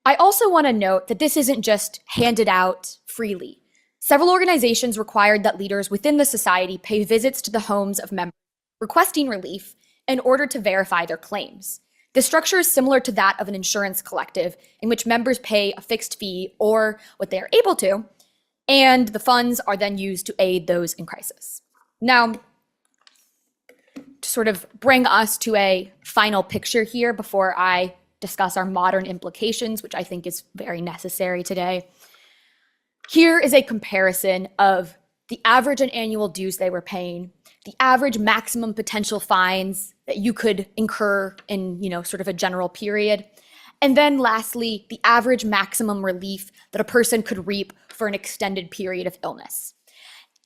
I also want to note that this isn't just handed out freely. Several organizations required that leaders within the society pay visits to the homes of members requesting relief in order to verify their claims. The structure is similar to that of an insurance collective in which members pay a fixed fee or what they are able to, and the funds are then used to aid those in crisis. Now, to sort of bring us to a final picture here before I discuss our modern implications, which I think is very necessary today. Here is a comparison of the average and annual dues they were paying, the average maximum potential fines that you could incur in, sort of a general period, and then lastly, the average maximum relief that a person could reap for an extended period of illness.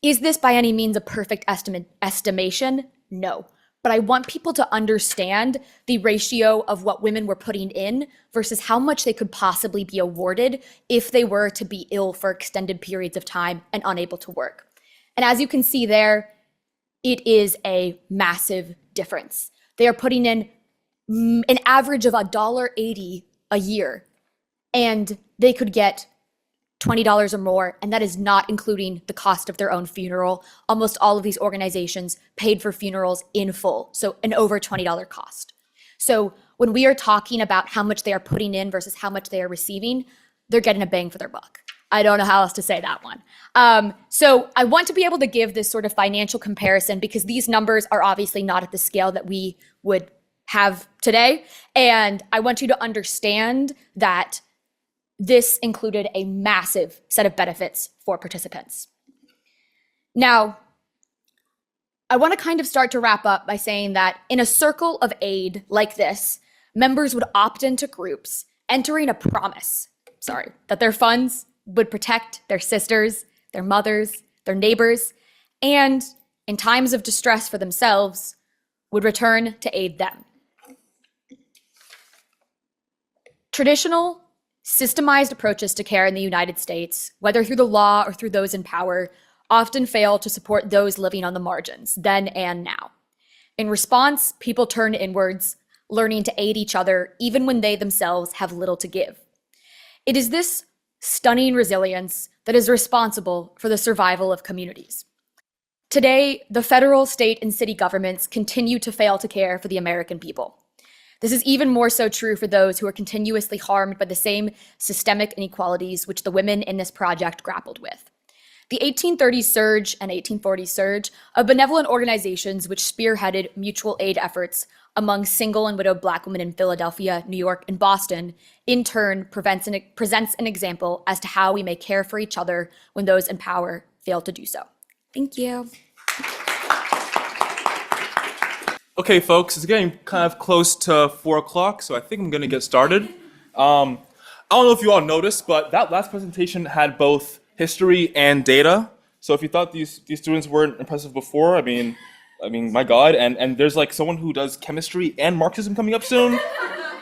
Is this by any means a perfect estimation? No. But I want people to understand the ratio of what women were putting in versus how much they could possibly be awarded if they were to be ill for extended periods of time and unable to work. And as you can see there, it is a massive difference. They are putting in an average of $1.80 a year, and they could get $20 or more, and that is not including the cost of their own funeral. Almost all of these organizations paid for funerals in full, so an over $20 cost. So when we are talking about how much they are putting in versus how much they are receiving, they're getting a bang for their buck. I don't know how else to say that one. So I want to be able to give this sort of financial comparison because these numbers are obviously not at the scale that we would have today. And I want you to understand that this included a massive set of benefits for participants. Now, I want to kind of start to wrap up by saying that in a circle of aid like this, members would opt into groups entering a promise, that their funds would protect their sisters, their mothers, their neighbors, and in times of distress for themselves, would return to aid them. Traditional, systemized approaches to care in the United States, whether through the law or through those in power, often fail to support those living on the margins, then and now. In response, people turn inwards, learning to aid each other even when they themselves have little to give. It is this stunning resilience that is responsible for the survival of communities. Today, the federal, state, and city governments continue to fail to care for the American people. This is even more so true for those who are continuously harmed by the same systemic inequalities which the women in this project grappled with. The 1830s surge and 1840s surge of benevolent organizations which spearheaded mutual aid efforts among single and widowed Black women in Philadelphia, New York, and Boston, in turn presents an example as to how we may care for each other when those in power fail to do so. Thank you. Okay, folks, it's getting kind of close to 4 o'clock, so I think I'm going to get started. I don't know if you all noticed, but that last presentation had both history and data. So if you thought these students weren't impressive before, I mean, my God, and there's like someone who does chemistry and Marxism coming up soon.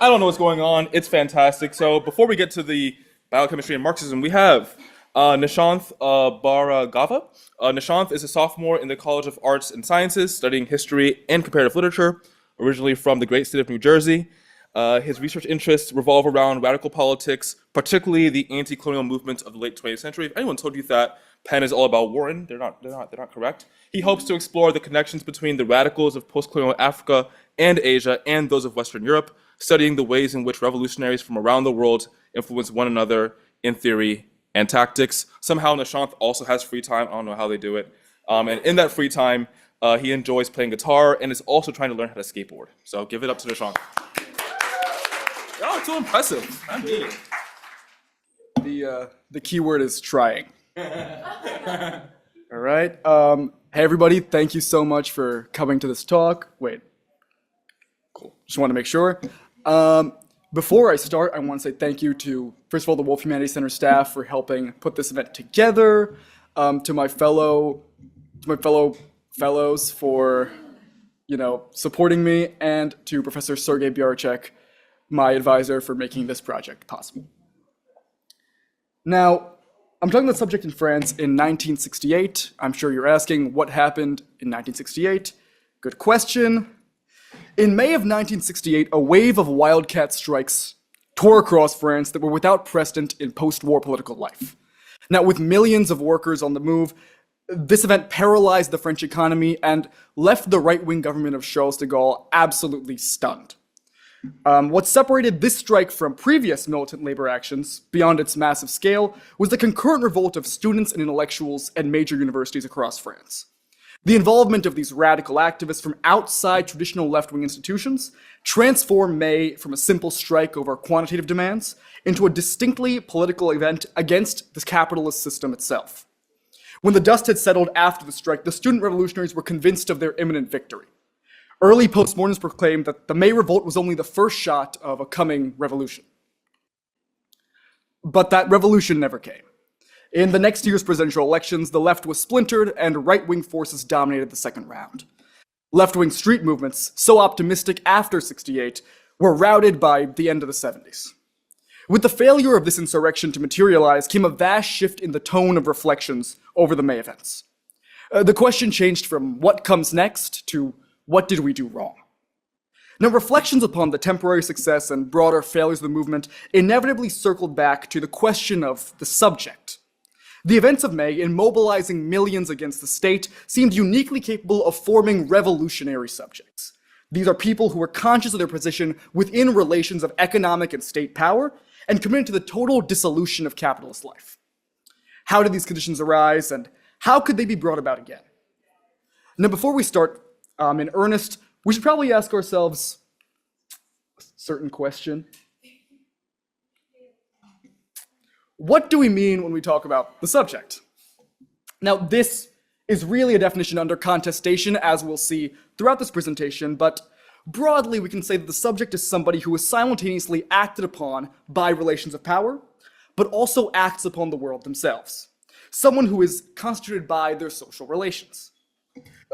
I don't know what's going on. It's fantastic. So before we get to the biochemistry and Marxism, we have Nishanth Bhargava. Nishanth is a sophomore in the College of Arts and Sciences, studying history and comparative literature, originally from the great state of New Jersey. His research interests revolve around radical politics, particularly the anti-colonial movements of the late 20th century. If anyone told you that Penn is all about Warren, they're not correct. He hopes to explore the connections between the radicals of post-colonial Africa and Asia and those of Western Europe, studying the ways in which revolutionaries from around the world influence one another in theory and tactics. Somehow Nishanth also has free time. I don't know how they do it. And in that free time, he enjoys playing guitar and is also trying to learn how to skateboard. So give it up to Nishanth. Y'all are too impressive. I mean it. The key word is trying. All right. Hey everybody, thank you so much for coming to this talk. Wait. Cool. Just want to make sure. Before I start, I want to say thank you to, first of all, the Wolf Humanities Center staff for helping put this event together, to my fellow fellows for, supporting me, and to Professor Sergei Biarchek, my advisor, for making this project possible. Now, I'm talking about the subject in France in 1968. I'm sure you're asking what happened in 1968. Good question. In May of 1968, a wave of wildcat strikes tore across France that were without precedent in post-war political life. Now, with millions of workers on the move, this event paralyzed the French economy and left the right-wing government of Charles de Gaulle absolutely stunned. What separated this strike from previous militant labor actions, beyond its massive scale, was the concurrent revolt of students and intellectuals at major universities across France. The involvement of these radical activists from outside traditional left-wing institutions transformed May from a simple strike over quantitative demands into a distinctly political event against the capitalist system itself. When the dust had settled after the strike, the student revolutionaries were convinced of their imminent victory. Early postmortems proclaimed that the May Revolt was only the first shot of a coming revolution. But that revolution never came. In the next year's presidential elections, the left was splintered and right-wing forces dominated the second round. Left-wing street movements, so optimistic after '68, were routed by the end of the '70s. With the failure of this insurrection to materialize came a vast shift in the tone of reflections over the May events. The question changed from what comes next to what did we do wrong? Now, reflections upon the temporary success and broader failures of the movement inevitably circled back to the question of the subject. The events of May, in mobilizing millions against the state, seemed uniquely capable of forming revolutionary subjects. These are people who were conscious of their position within relations of economic and state power and committed to the total dissolution of capitalist life. How did these conditions arise, and how could they be brought about again? Now, before we start in earnest, we should probably ask ourselves a certain question. What do we mean when we talk about the subject? Now, this is really a definition under contestation, as we'll see throughout this presentation, but broadly we can say that the subject is somebody who is simultaneously acted upon by relations of power, but also acts upon the world themselves. Someone who is constituted by their social relations.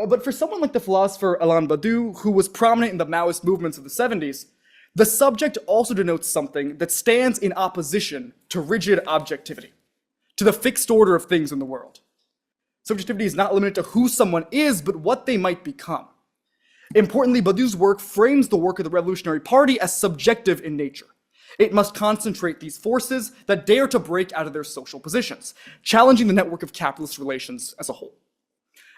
But for someone like the philosopher Alain Badiou, who was prominent in the Maoist movements of the '70s, the subject also denotes something that stands in opposition to rigid objectivity, to the fixed order of things in the world. Subjectivity is not limited to who someone is, but what they might become. Importantly, Badiou's work frames the work of the Revolutionary Party as subjective in nature. It must concentrate these forces that dare to break out of their social positions, challenging the network of capitalist relations as a whole.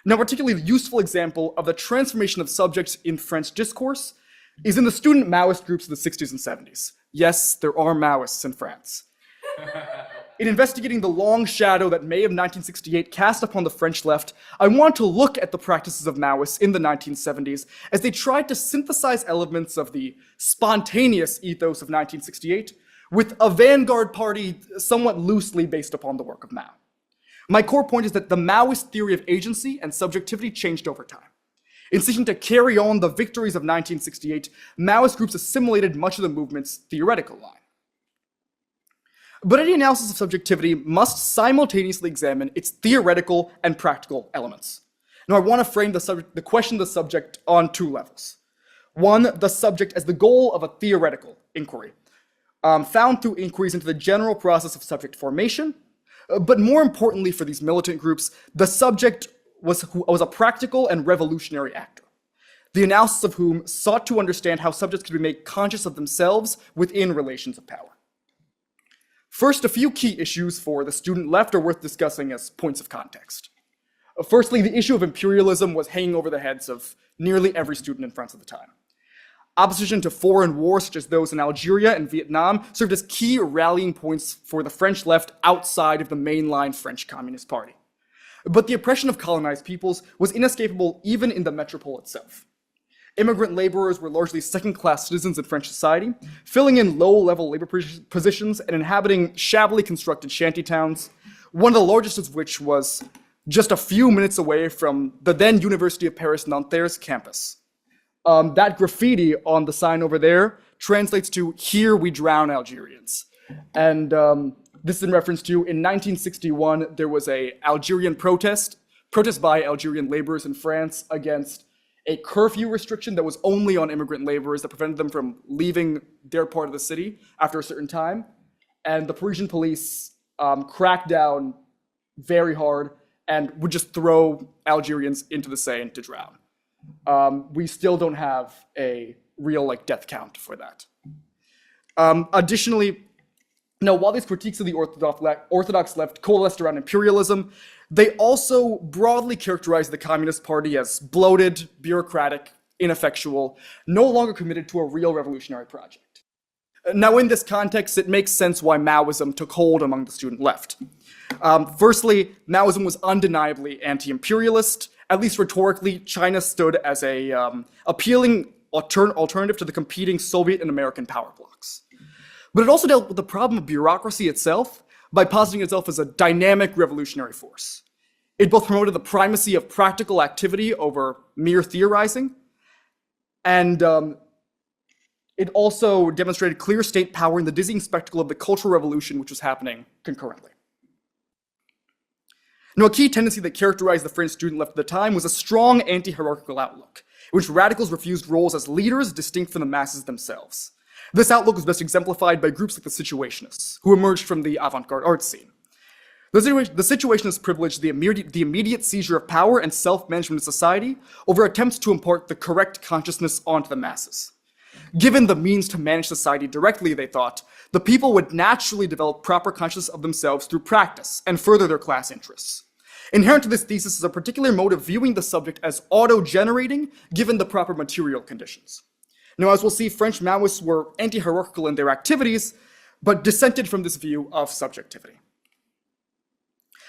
Now, a particularly useful example of the transformation of subjects in French discourse is in the student Maoist groups of the '60s and '70s. Yes, there are Maoists in France. In investigating the long shadow that May of 1968 cast upon the French left, I want to look at the practices of Maoists in the 1970s as they tried to synthesize elements of the spontaneous ethos of 1968 with a vanguard party somewhat loosely based upon the work of Mao. My core point is that the Maoist theory of agency and subjectivity changed over time. In seeking to carry on the victories of 1968, Maoist groups assimilated much of the movement's theoretical line. But any analysis of subjectivity must simultaneously examine its theoretical and practical elements. Now, I want to frame the question of the subject on two levels. One, the subject as the goal of a theoretical inquiry, found through inquiries into the general process of subject formation. But more importantly for these militant groups, the subject was a practical and revolutionary actor, the analysis of whom sought to understand how subjects could be made conscious of themselves within relations of power. First, a few key issues for the student left are worth discussing as points of context. Firstly, the issue of imperialism was hanging over the heads of nearly every student in France at the time. Opposition to foreign wars such as those in Algeria and Vietnam served as key rallying points for the French left outside of the mainline French Communist Party. But the oppression of colonized peoples was inescapable even in the metropole itself. Immigrant laborers were largely second-class citizens in French society, filling in low-level labor positions and inhabiting shabbily constructed shantytowns, one of the largest of which was just a few minutes away from the then University of Paris Nanterre's campus. That graffiti on the sign over there translates to "Here we drown Algerians." And this is in reference to, in 1961, there was a Algerian protest by Algerian laborers in France against a curfew restriction that was only on immigrant laborers that prevented them from leaving their part of the city after a certain time. And the Parisian police cracked down very hard and would just throw Algerians into the Seine to drown. We still don't have a real death count for that. Additionally, while these critiques of the Orthodox left coalesced around imperialism, they also broadly characterized the Communist Party as bloated, bureaucratic, ineffectual, no longer committed to a real revolutionary project. Now, in this context, it makes sense why Maoism took hold among the student left. Firstly, Maoism was undeniably anti-imperialist. At least rhetorically, China stood as a appealing alternative to the competing Soviet and American power blocs. But it also dealt with the problem of bureaucracy itself by positing itself as a dynamic revolutionary force. It both promoted the primacy of practical activity over mere theorizing, and it also demonstrated clear state power in the dizzying spectacle of the Cultural Revolution, which was happening concurrently. Now, a key tendency that characterized the French student left at the time was a strong anti-hierarchical outlook, in which radicals refused roles as leaders distinct from the masses themselves. This outlook was best exemplified by groups like the Situationists, who emerged from the avant-garde art scene. The Situationists privileged the immediate seizure of power and self-management of society over attempts to impart the correct consciousness onto the masses. Given the means to manage society directly, they thought, the people would naturally develop proper consciousness of themselves through practice and further their class interests. Inherent to this thesis is a particular mode of viewing the subject as auto-generating, given the proper material conditions. Now, as we'll see, French Maoists were anti-hierarchical in their activities, but dissented from this view of subjectivity.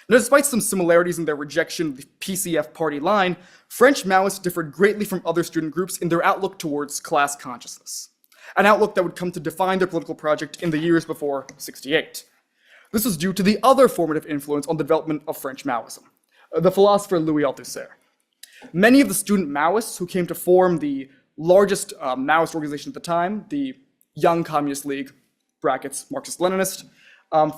Now, despite some similarities in their rejection of the PCF party line, French Maoists differed greatly from other student groups in their outlook towards class consciousness, an outlook that would come to define their political project in the years before '68. This was due to the other formative influence on the development of French Maoism, the philosopher Louis Althusser. Many of the student Maoists who came to form the largest Maoist organization at the time, the Young Communist League, brackets Marxist-Leninist,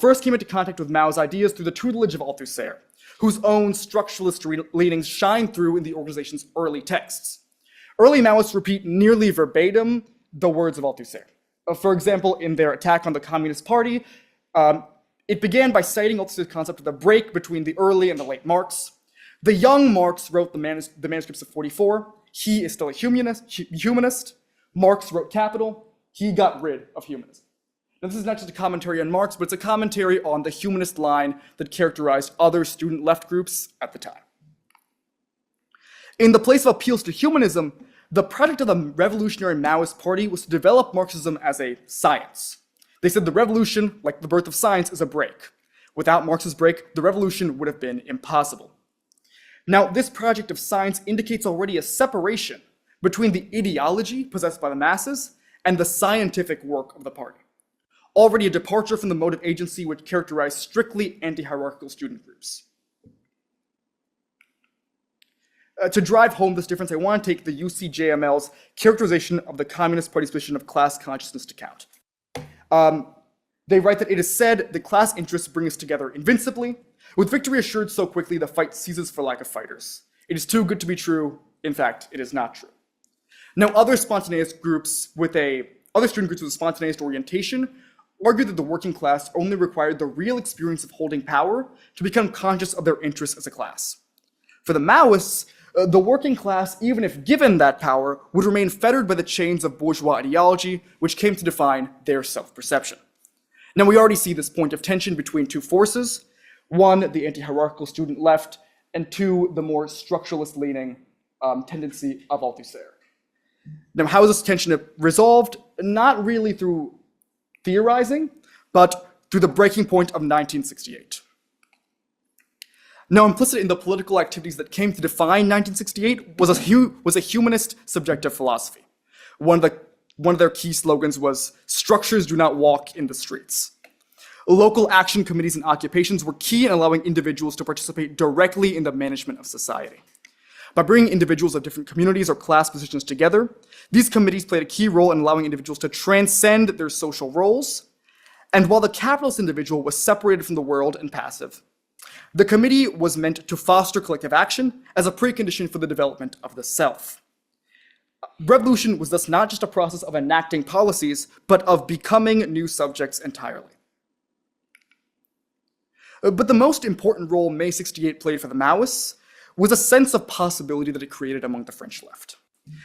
first came into contact with Mao's ideas through the tutelage of Althusser, whose own structuralist leanings shine through in the organization's early texts. Early Maoists repeat nearly verbatim the words of Althusser. For example, in their attack on the Communist Party, it began by citing Althusser's concept of the break between the early and the late Marx. The young Marx wrote the Manuscripts of 44. He is still a humanist. Marx wrote Capital. He got rid of humanism. Now, this is not just a commentary on Marx, but it's a commentary on the humanist line that characterized other student left groups at the time. In the place of appeals to humanism, the project of the revolutionary Maoist party was to develop Marxism as a science. They said the revolution, like the birth of science, is a break. Without Marx's break, the revolution would have been impossible. Now, this project of science indicates already a separation between the ideology possessed by the masses and the scientific work of the party. Already a departure from the mode of agency which characterized strictly anti-hierarchical student groups. To drive home this difference, I want to take the UCJML's characterization of the Communist Party's position of class consciousness to account. They write that it is said that class interests bring us together invincibly. With victory assured so quickly, the fight ceases for lack of fighters. It is too good to be true. In fact, it is not true. Now, other student groups with a spontaneous orientation argued that the working class only required the real experience of holding power to become conscious of their interests as a class. For the Maoists, the working class, even if given that power, would remain fettered by the chains of bourgeois ideology, which came to define their self-perception. Now, we already see this point of tension between two forces. One, the anti-hierarchical student left, and two, the more structuralist-leaning tendency of Althusser. Now, how is this tension resolved? Not really through theorizing, but through the breaking point of 1968. Now, implicit in the political activities that came to define 1968 was a humanist subjective philosophy. One of their key slogans was, "Structures do not walk in the streets." Local action committees and occupations were key in allowing individuals to participate directly in the management of society. By bringing individuals of different communities or class positions together, these committees played a key role in allowing individuals to transcend their social roles. And while the capitalist individual was separated from the world and passive, the committee was meant to foster collective action as a precondition for the development of the self. Revolution was thus not just a process of enacting policies, but of becoming new subjects entirely. But the most important role May 68 played for the Maoists was a sense of possibility that it created among the French left.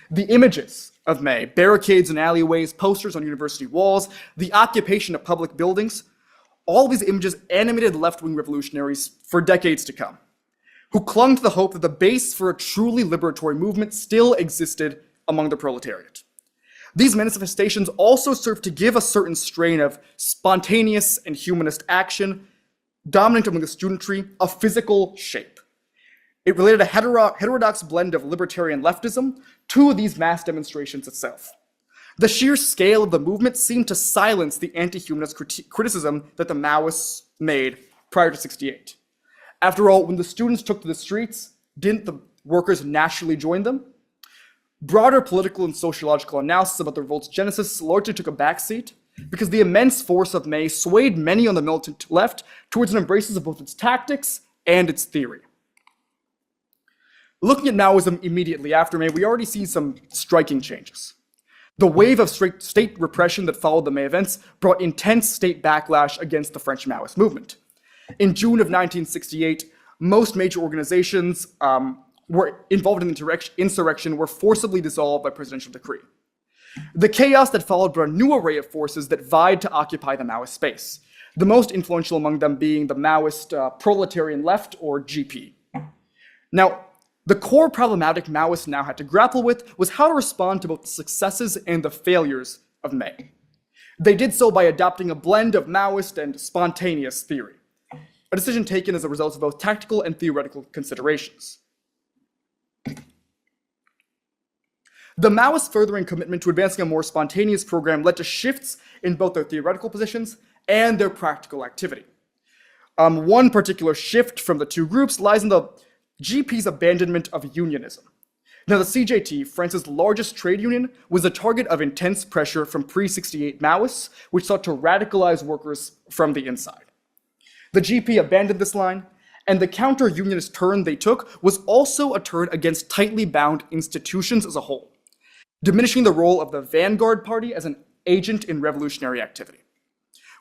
The images of May, barricades in alleyways, posters on university walls, the occupation of public buildings, all of these images animated left-wing revolutionaries for decades to come, who clung to the hope that the base for a truly liberatory movement still existed among the proletariat. These manifestations also served to give a certain strain of spontaneous and humanist action, dominant among the studentry, a physical shape. It related a heterodox blend of libertarian leftism to these mass demonstrations itself. The sheer scale of the movement seemed to silence the anti-humanist criticism that the Maoists made prior to 68. After all, when the students took to the streets, didn't the workers naturally join them? Broader political and sociological analysis about the revolt's genesis largely took a backseat because the immense force of May swayed many on the militant left towards an embrace of both its tactics and its theory. Looking at Maoism immediately after May, we already see some striking changes. The wave of state repression that followed the May events brought intense state backlash against the French Maoist movement. In June of 1968, most major organizations were involved in the insurrection were forcibly dissolved by presidential decree. The chaos that followed brought a new array of forces that vied to occupy the Maoist space, the most influential among them being the Maoist Proletarian Left, or GP. Now, the core problematic Maoists now had to grapple with was how to respond to both the successes and the failures of May. They did so by adopting a blend of Maoist and spontaneous theory, a decision taken as a result of both tactical and theoretical considerations. The Maoists' furthering commitment to advancing a more spontaneous program led to shifts in both their theoretical positions and their practical activity. One particular shift from the two groups lies in the GP's abandonment of unionism. Now, the CJT, France's largest trade union, was the target of intense pressure from pre-68 Maoists, which sought to radicalize workers from the inside. The GP abandoned this line, and the counter-unionist turn they took was also a turn against tightly bound institutions as a whole, diminishing the role of the vanguard party as an agent in revolutionary activity.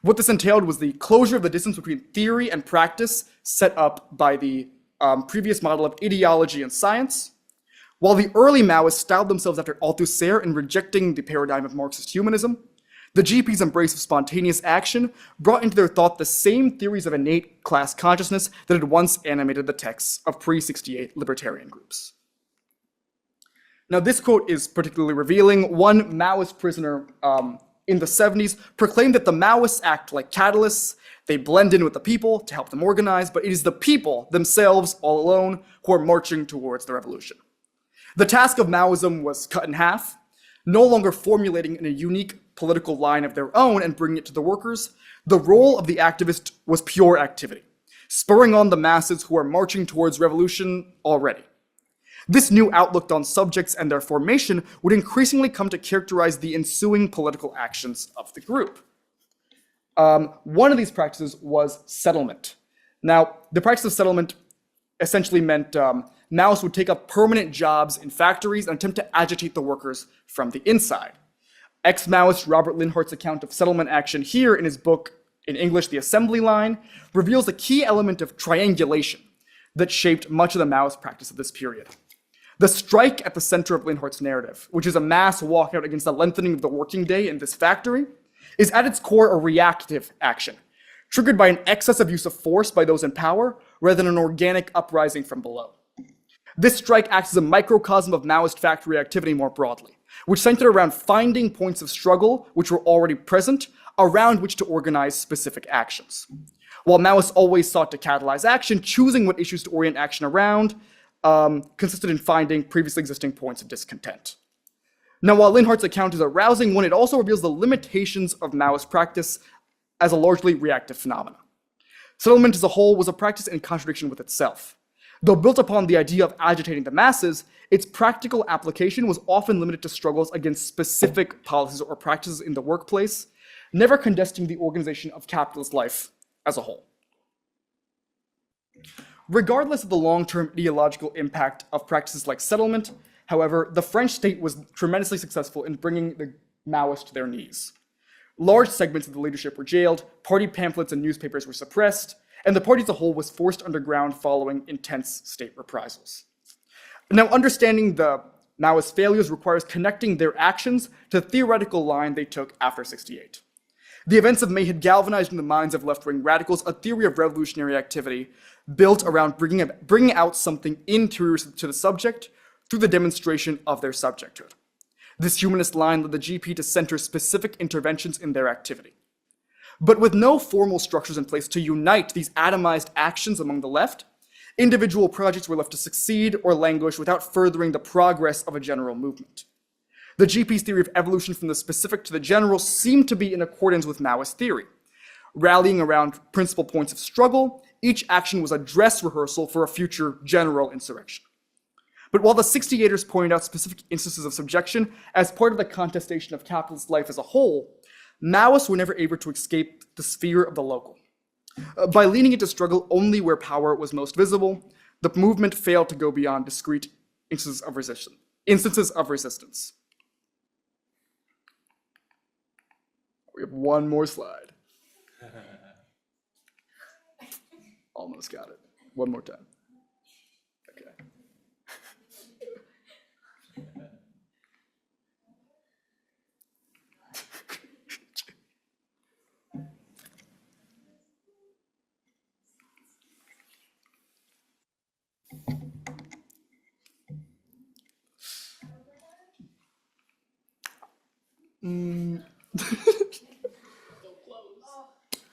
What this entailed was the closure of the distance between theory and practice set up by the previous model of ideology and science. While the early Maoists styled themselves after Althusser in rejecting the paradigm of Marxist humanism, the GP's embrace of spontaneous action brought into their thought the same theories of innate class consciousness that had once animated the texts of pre-68 libertarian groups. Now, this quote is particularly revealing. One Maoist prisoner in the 70s proclaimed that the Maoists act like catalysts. They blend in with the people to help them organize, but it is the people themselves, all alone, who are marching towards the revolution. The task of Maoism was cut in half, no longer formulating in a unique political line of their own and bringing it to the workers. The role of the activist was pure activity, spurring on the masses who are marching towards revolution already. This new outlook on subjects and their formation would increasingly come to characterize the ensuing political actions of the group. One of these practices was settlement. Now, the practice of settlement essentially meant Maoists would take up permanent jobs in factories and attempt to agitate the workers from the inside. Ex-Maoist Robert Linhart's account of settlement action here in his book, in English, The Assembly Line, reveals a key element of triangulation that shaped much of the Maoist practice of this period. The strike at the center of Linhart's narrative, which is a mass walkout against the lengthening of the working day in this factory, is at its core a reactive action, triggered by an excessive use of force by those in power rather than an organic uprising from below. This strike acts as a microcosm of Maoist factory activity more broadly, which centered around finding points of struggle which were already present, around which to organize specific actions. While Maoists always sought to catalyze action, choosing what issues to orient action around consisted in finding previously existing points of discontent. Now, while Linhart's account is a rousing one, it also reveals the limitations of Maoist practice as a largely reactive phenomenon. Settlement as a whole was a practice in contradiction with itself. Though built upon the idea of agitating the masses, its practical application was often limited to struggles against specific policies or practices in the workplace, never contesting the organization of capitalist life as a whole. Regardless of the long-term ideological impact of practices like settlement, however, the French state was tremendously successful in bringing the Maoists to their knees. Large segments of the leadership were jailed, party pamphlets and newspapers were suppressed, and the party as a whole was forced underground following intense state reprisals. Now, understanding the Maoist failures requires connecting their actions to the theoretical line they took after '68. The events of May had galvanized in the minds of left-wing radicals a theory of revolutionary activity built around bringing out something interior to the subject through the demonstration of their subjecthood. This humanist line led the GP to center specific interventions in their activity. But with no formal structures in place to unite these atomized actions among the left, individual projects were left to succeed or languish without furthering the progress of a general movement. The GP's theory of evolution from the specific to the general seemed to be in accordance with Maoist theory. Rallying around principal points of struggle, each action was a dress rehearsal for a future general insurrection. But while the 68ers pointed out specific instances of subjection as part of the contestation of capitalist life as a whole, Maoists were never able to escape the sphere of the local. By leaning into struggle only where power was most visible, the movement failed to go beyond discrete instances of resistance. We have one more slide. Almost got it. One more time. Okay.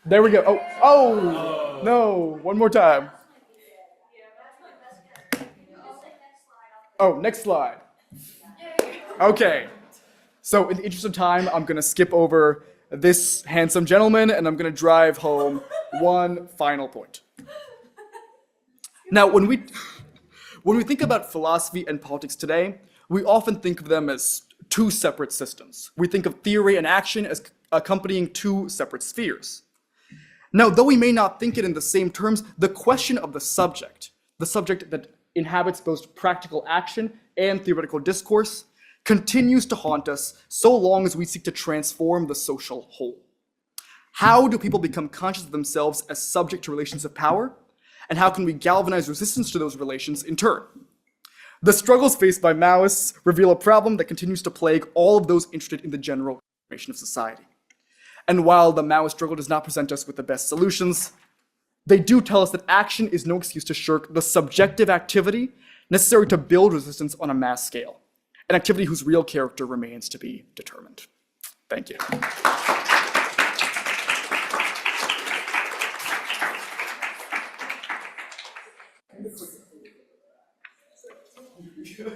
There we go. Oh, no, one more time. Oh, next slide. Okay. So in the interest of time, I'm going to skip over this handsome gentleman and I'm going to drive home one final point. Now, when we think about philosophy and politics today, we often think of them as two separate systems. We think of theory and action as accompanying two separate spheres. Now, though we may not think it in the same terms, the question of the subject that inhabits both practical action and theoretical discourse, continues to haunt us so long as we seek to transform the social whole. How do people become conscious of themselves as subject to relations of power? And how can we galvanize resistance to those relations in turn? The struggles faced by Maoists reveal a problem that continues to plague all of those interested in the general transformation of society. And while the Maoist struggle does not present us with the best solutions, they do tell us that action is no excuse to shirk the subjective activity necessary to build resistance on a mass scale, an activity whose real character remains to be determined. Thank you.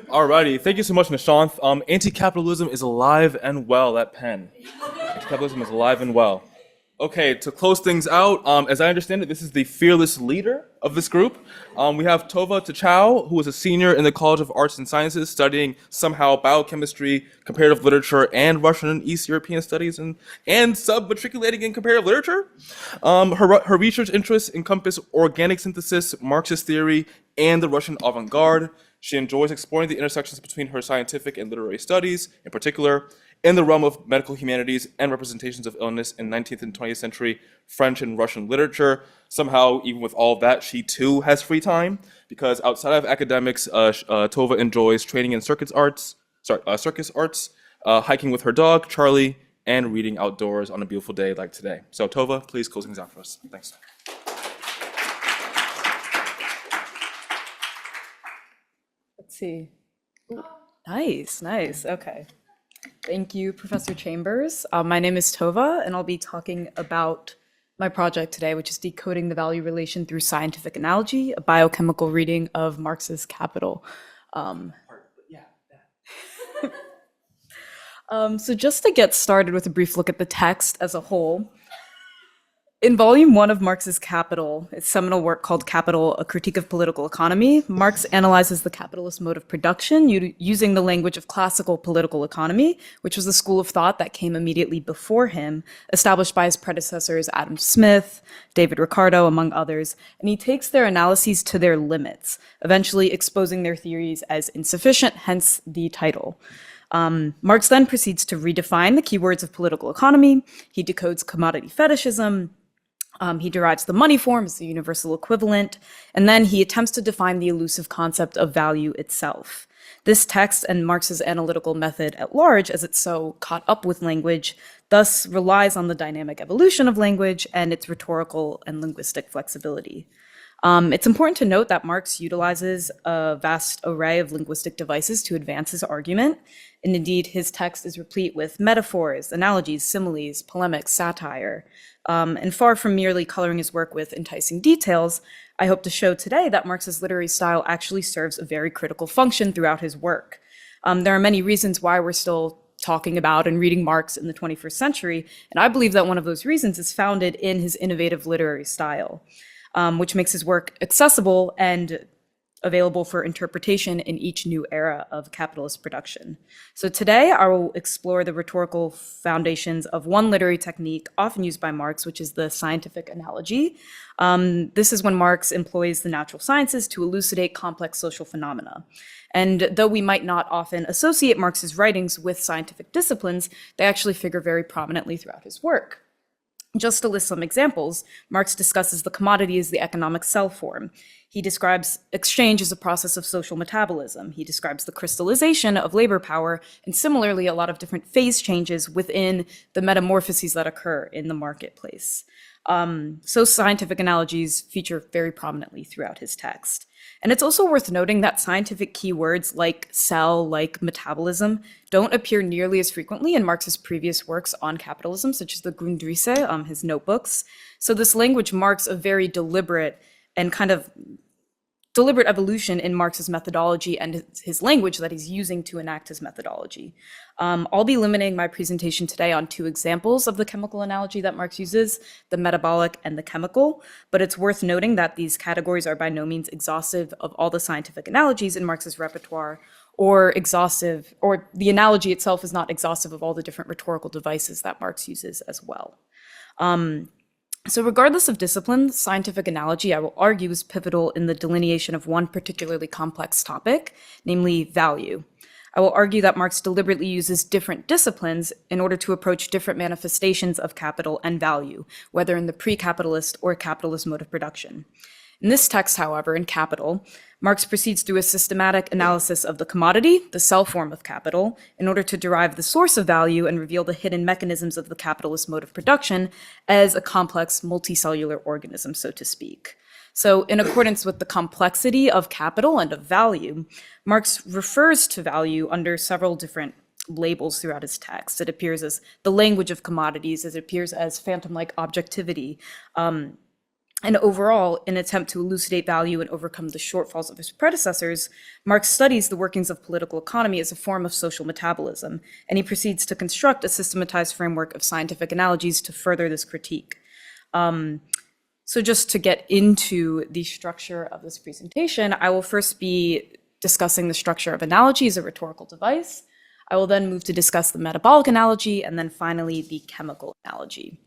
Alrighty, thank you so much, Nishanth. Anti-capitalism is alive and well, that pen. Anti-capitalism is alive and well. Okay, to close things out, as I understand it, this is the fearless leader of this group. We have Tova Tachau, who is a senior in the College of Arts and Sciences, studying somehow biochemistry, comparative literature, and Russian and East European studies, and sub-matriculating in comparative literature. Her research interests encompass organic synthesis, Marxist theory, and the Russian avant-garde. She enjoys exploring the intersections between her scientific and literary studies, in particular, in the realm of medical humanities and representations of illness in 19th and 20th century French and Russian literature. Somehow, even with all of that, she too has free time, because outside of academics, Tova enjoys training in circus arts, hiking with her dog, Charlie, and reading outdoors on a beautiful day like today. So Tova, please close things out for us. Thanks. Let's see. Ooh, nice, okay. Thank you, Professor Chambers. My name is Tova, and I'll be talking about my project today, which is Decoding the Value Relation Through Scientific Analogy, a biochemical reading of Marx's Capital. So just to get started with a brief look at the text as a whole, in volume 1 of Marx's Capital, its seminal work called Capital, A Critique of Political Economy, Marx analyzes the capitalist mode of production using the language of classical political economy, which was a school of thought that came immediately before him, established by his predecessors Adam Smith, David Ricardo, among others, and he takes their analyses to their limits, eventually exposing their theories as insufficient, hence the title. Marx then proceeds to redefine the keywords of political economy. He decodes commodity fetishism. He derives the money form as the universal equivalent, and then he attempts to define the elusive concept of value itself. This text and Marx's analytical method at large, as it's so caught up with language, thus relies on the dynamic evolution of language and its rhetorical and linguistic flexibility. It's important to note that Marx utilizes a vast array of linguistic devices to advance his argument, and indeed his text is replete with metaphors, analogies, similes, polemics, satire. And far from merely coloring his work with enticing details, I hope to show today that Marx's literary style actually serves a very critical function throughout his work. There are many reasons why we're still talking about and reading Marx in the 21st century, and I believe that one of those reasons is founded in his innovative literary style, which makes his work accessible and available for interpretation in each new era of capitalist production. So today I will explore the rhetorical foundations of one literary technique often used by Marx, which is the scientific analogy. This is when Marx employs the natural sciences to elucidate complex social phenomena. And though we might not often associate Marx's writings with scientific disciplines, they actually figure very prominently throughout his work. Just to list some examples, Marx discusses the commodity as the economic cell form. He describes exchange as a process of social metabolism. He describes the crystallization of labor power, and similarly, a lot of different phase changes within the metamorphoses that occur in the marketplace. So scientific analogies feature very prominently throughout his text. And it's also worth noting that scientific keywords like cell, like metabolism, don't appear nearly as frequently in Marx's previous works on capitalism, such as the Grundrisse, his notebooks. So this language marks a very deliberate and kind of deliberate evolution in Marx's methodology and his language that he's using to enact his methodology. I'll be limiting my presentation today on two examples of the chemical analogy that Marx uses, the metabolic and the chemical, but it's worth noting that these categories are by no means exhaustive of all the scientific analogies in Marx's repertoire, or exhaustive, or the analogy itself is not exhaustive of all the different rhetorical devices that Marx uses as well. So regardless of discipline, scientific analogy, I will argue, is pivotal in the delineation of one particularly complex topic, namely value. I will argue that Marx deliberately uses different disciplines in order to approach different manifestations of capital and value, whether in the pre-capitalist or capitalist mode of production. In this text, however, in Capital, Marx proceeds through a systematic analysis of the commodity, the cell form of capital, in order to derive the source of value and reveal the hidden mechanisms of the capitalist mode of production as a complex multicellular organism, so to speak. So in accordance with the complexity of capital and of value, Marx refers to value under several different labels throughout his text. It appears as the language of commodities, it appears as phantom-like objectivity, and overall, in an attempt to elucidate value and overcome the shortfalls of his predecessors, Marx studies the workings of political economy as a form of social metabolism, and he proceeds to construct a systematized framework of scientific analogies to further this critique. So just to get into the structure of this presentation, I will first be discussing the structure of analogy as a rhetorical device. I will then move to discuss the metabolic analogy, and then finally the chemical analogy.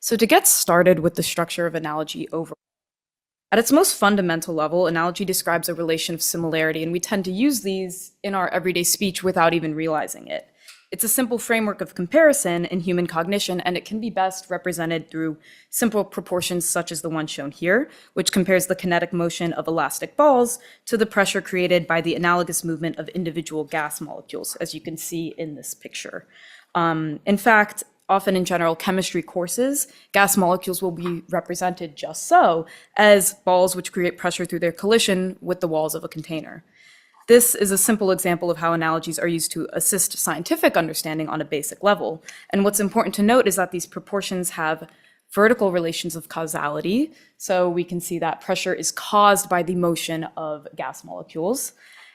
So to get started with the structure of analogy overall, at its most fundamental level, analogy describes a relation of similarity, and we tend to use these in our everyday speech without even realizing it. It's a simple framework of comparison in human cognition, and it can be best represented through simple proportions such as the one shown here, which compares the kinetic motion of elastic balls to the pressure created by the analogous movement of individual gas molecules, as you can see in this picture. In fact, often in general chemistry courses, gas molecules will be represented just so, as balls which create pressure through their collision with the walls of a container. This is a simple example of how analogies are used to assist scientific understanding on a basic level. And what's important to note is that these proportions have vertical relations of causality. So we can see that pressure is caused by the motion of gas molecules.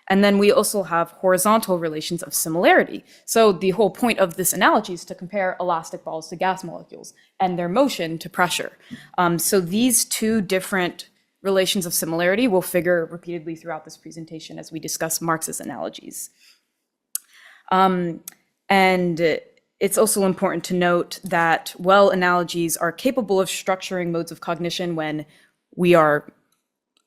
And then we also have horizontal relations of similarity. So the whole point of this analogy is to compare elastic balls to gas molecules and their motion to pressure. So these two different relations of similarity will figure repeatedly throughout this presentation as we discuss Marx's analogies. And it's also important to note that, well, analogies are capable of structuring modes of cognition when we are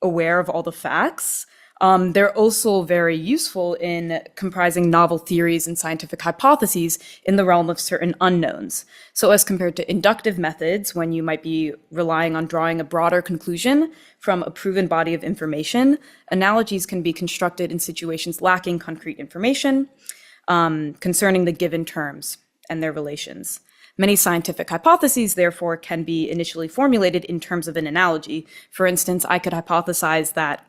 aware of all the facts. They're also very useful in comprising novel theories and scientific hypotheses in the realm of certain unknowns. So as compared to inductive methods, when you might be relying on drawing a broader conclusion from a proven body of information, analogies can be constructed in situations lacking concrete information concerning the given terms and their relations. Many scientific hypotheses, therefore, can be initially formulated in terms of an analogy. For instance, I could hypothesize that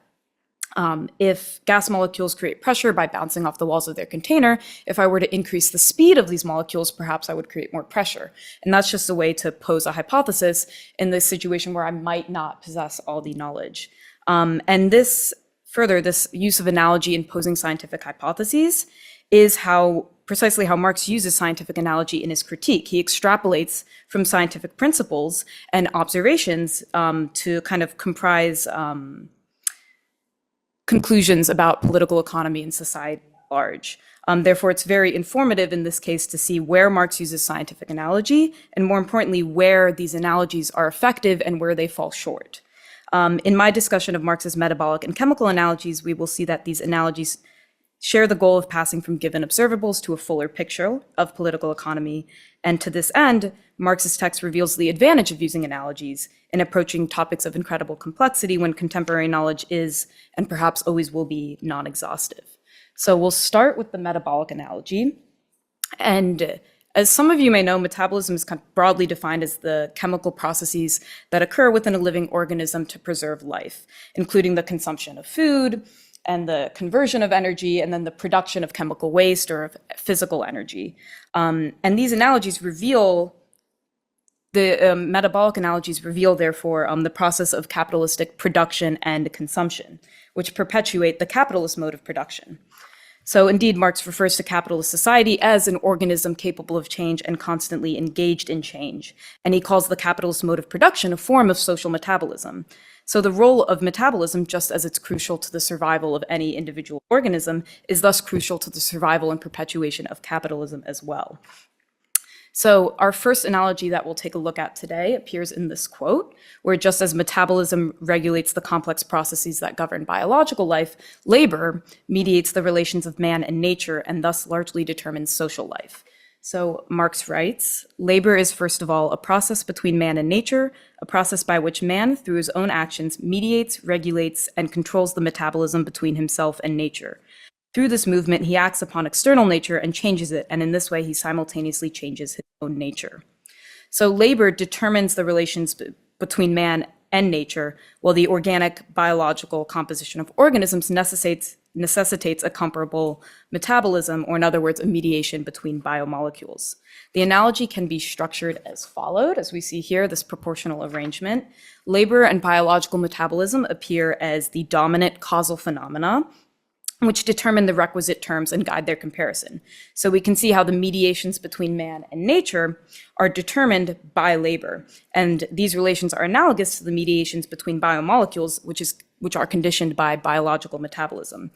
if gas molecules create pressure by bouncing off the walls of their container, if I were to increase the speed of these molecules, perhaps I would create more pressure. And that's just a way to pose a hypothesis in this situation where I might not possess all the knowledge. And this use of analogy in posing scientific hypotheses is precisely how Marx uses scientific analogy in his critique. He extrapolates from scientific principles and observations to kind of comprise conclusions about political economy and society at large. Therefore, it's very informative in this case to see where Marx uses scientific analogy, and more importantly, where these analogies are effective and where they fall short. In my discussion of Marx's metabolic and chemical analogies, we will see that these analogies share the goal of passing from given observables to a fuller picture of political economy. And to this end, Marx's text reveals the advantage of using analogies in approaching topics of incredible complexity when contemporary knowledge is, and perhaps always will be, non-exhaustive. So we'll start with the metabolic analogy. And as some of you may know, metabolism is kind of broadly defined as the chemical processes that occur within a living organism to preserve life, including the consumption of food, and the conversion of energy, and then the production of chemical waste or of physical energy. And these analogies reveal, metabolic analogies reveal, therefore, the process of capitalistic production and consumption, which perpetuate the capitalist mode of production. So indeed, Marx refers to capitalist society as an organism capable of change and constantly engaged in change. And he calls the capitalist mode of production a form of social metabolism. So the role of metabolism, just as it's crucial to the survival of any individual organism, is thus crucial to the survival and perpetuation of capitalism as well. So our first analogy that we'll take a look at today appears in this quote, where just as metabolism regulates the complex processes that govern biological life, labor mediates the relations of man and nature and thus largely determines social life. So Marx writes, labor is first of all a process between man and nature, a process by which man, through his own actions, mediates, regulates, and controls the metabolism between himself and nature. Through this movement, he acts upon external nature and changes it, and in this way he simultaneously changes his own nature. So labor determines the relations between man and nature, while the organic biological composition of organisms necessitates a comparable metabolism, or in other words, a mediation between biomolecules. The analogy can be structured as followed, as we see here, this proportional arrangement. Labor and biological metabolism appear as the dominant causal phenomena, which determine the requisite terms and guide their comparison. So we can see how the mediations between man and nature are determined by labor. And these relations are analogous to the mediations between biomolecules, which are conditioned by biological metabolism.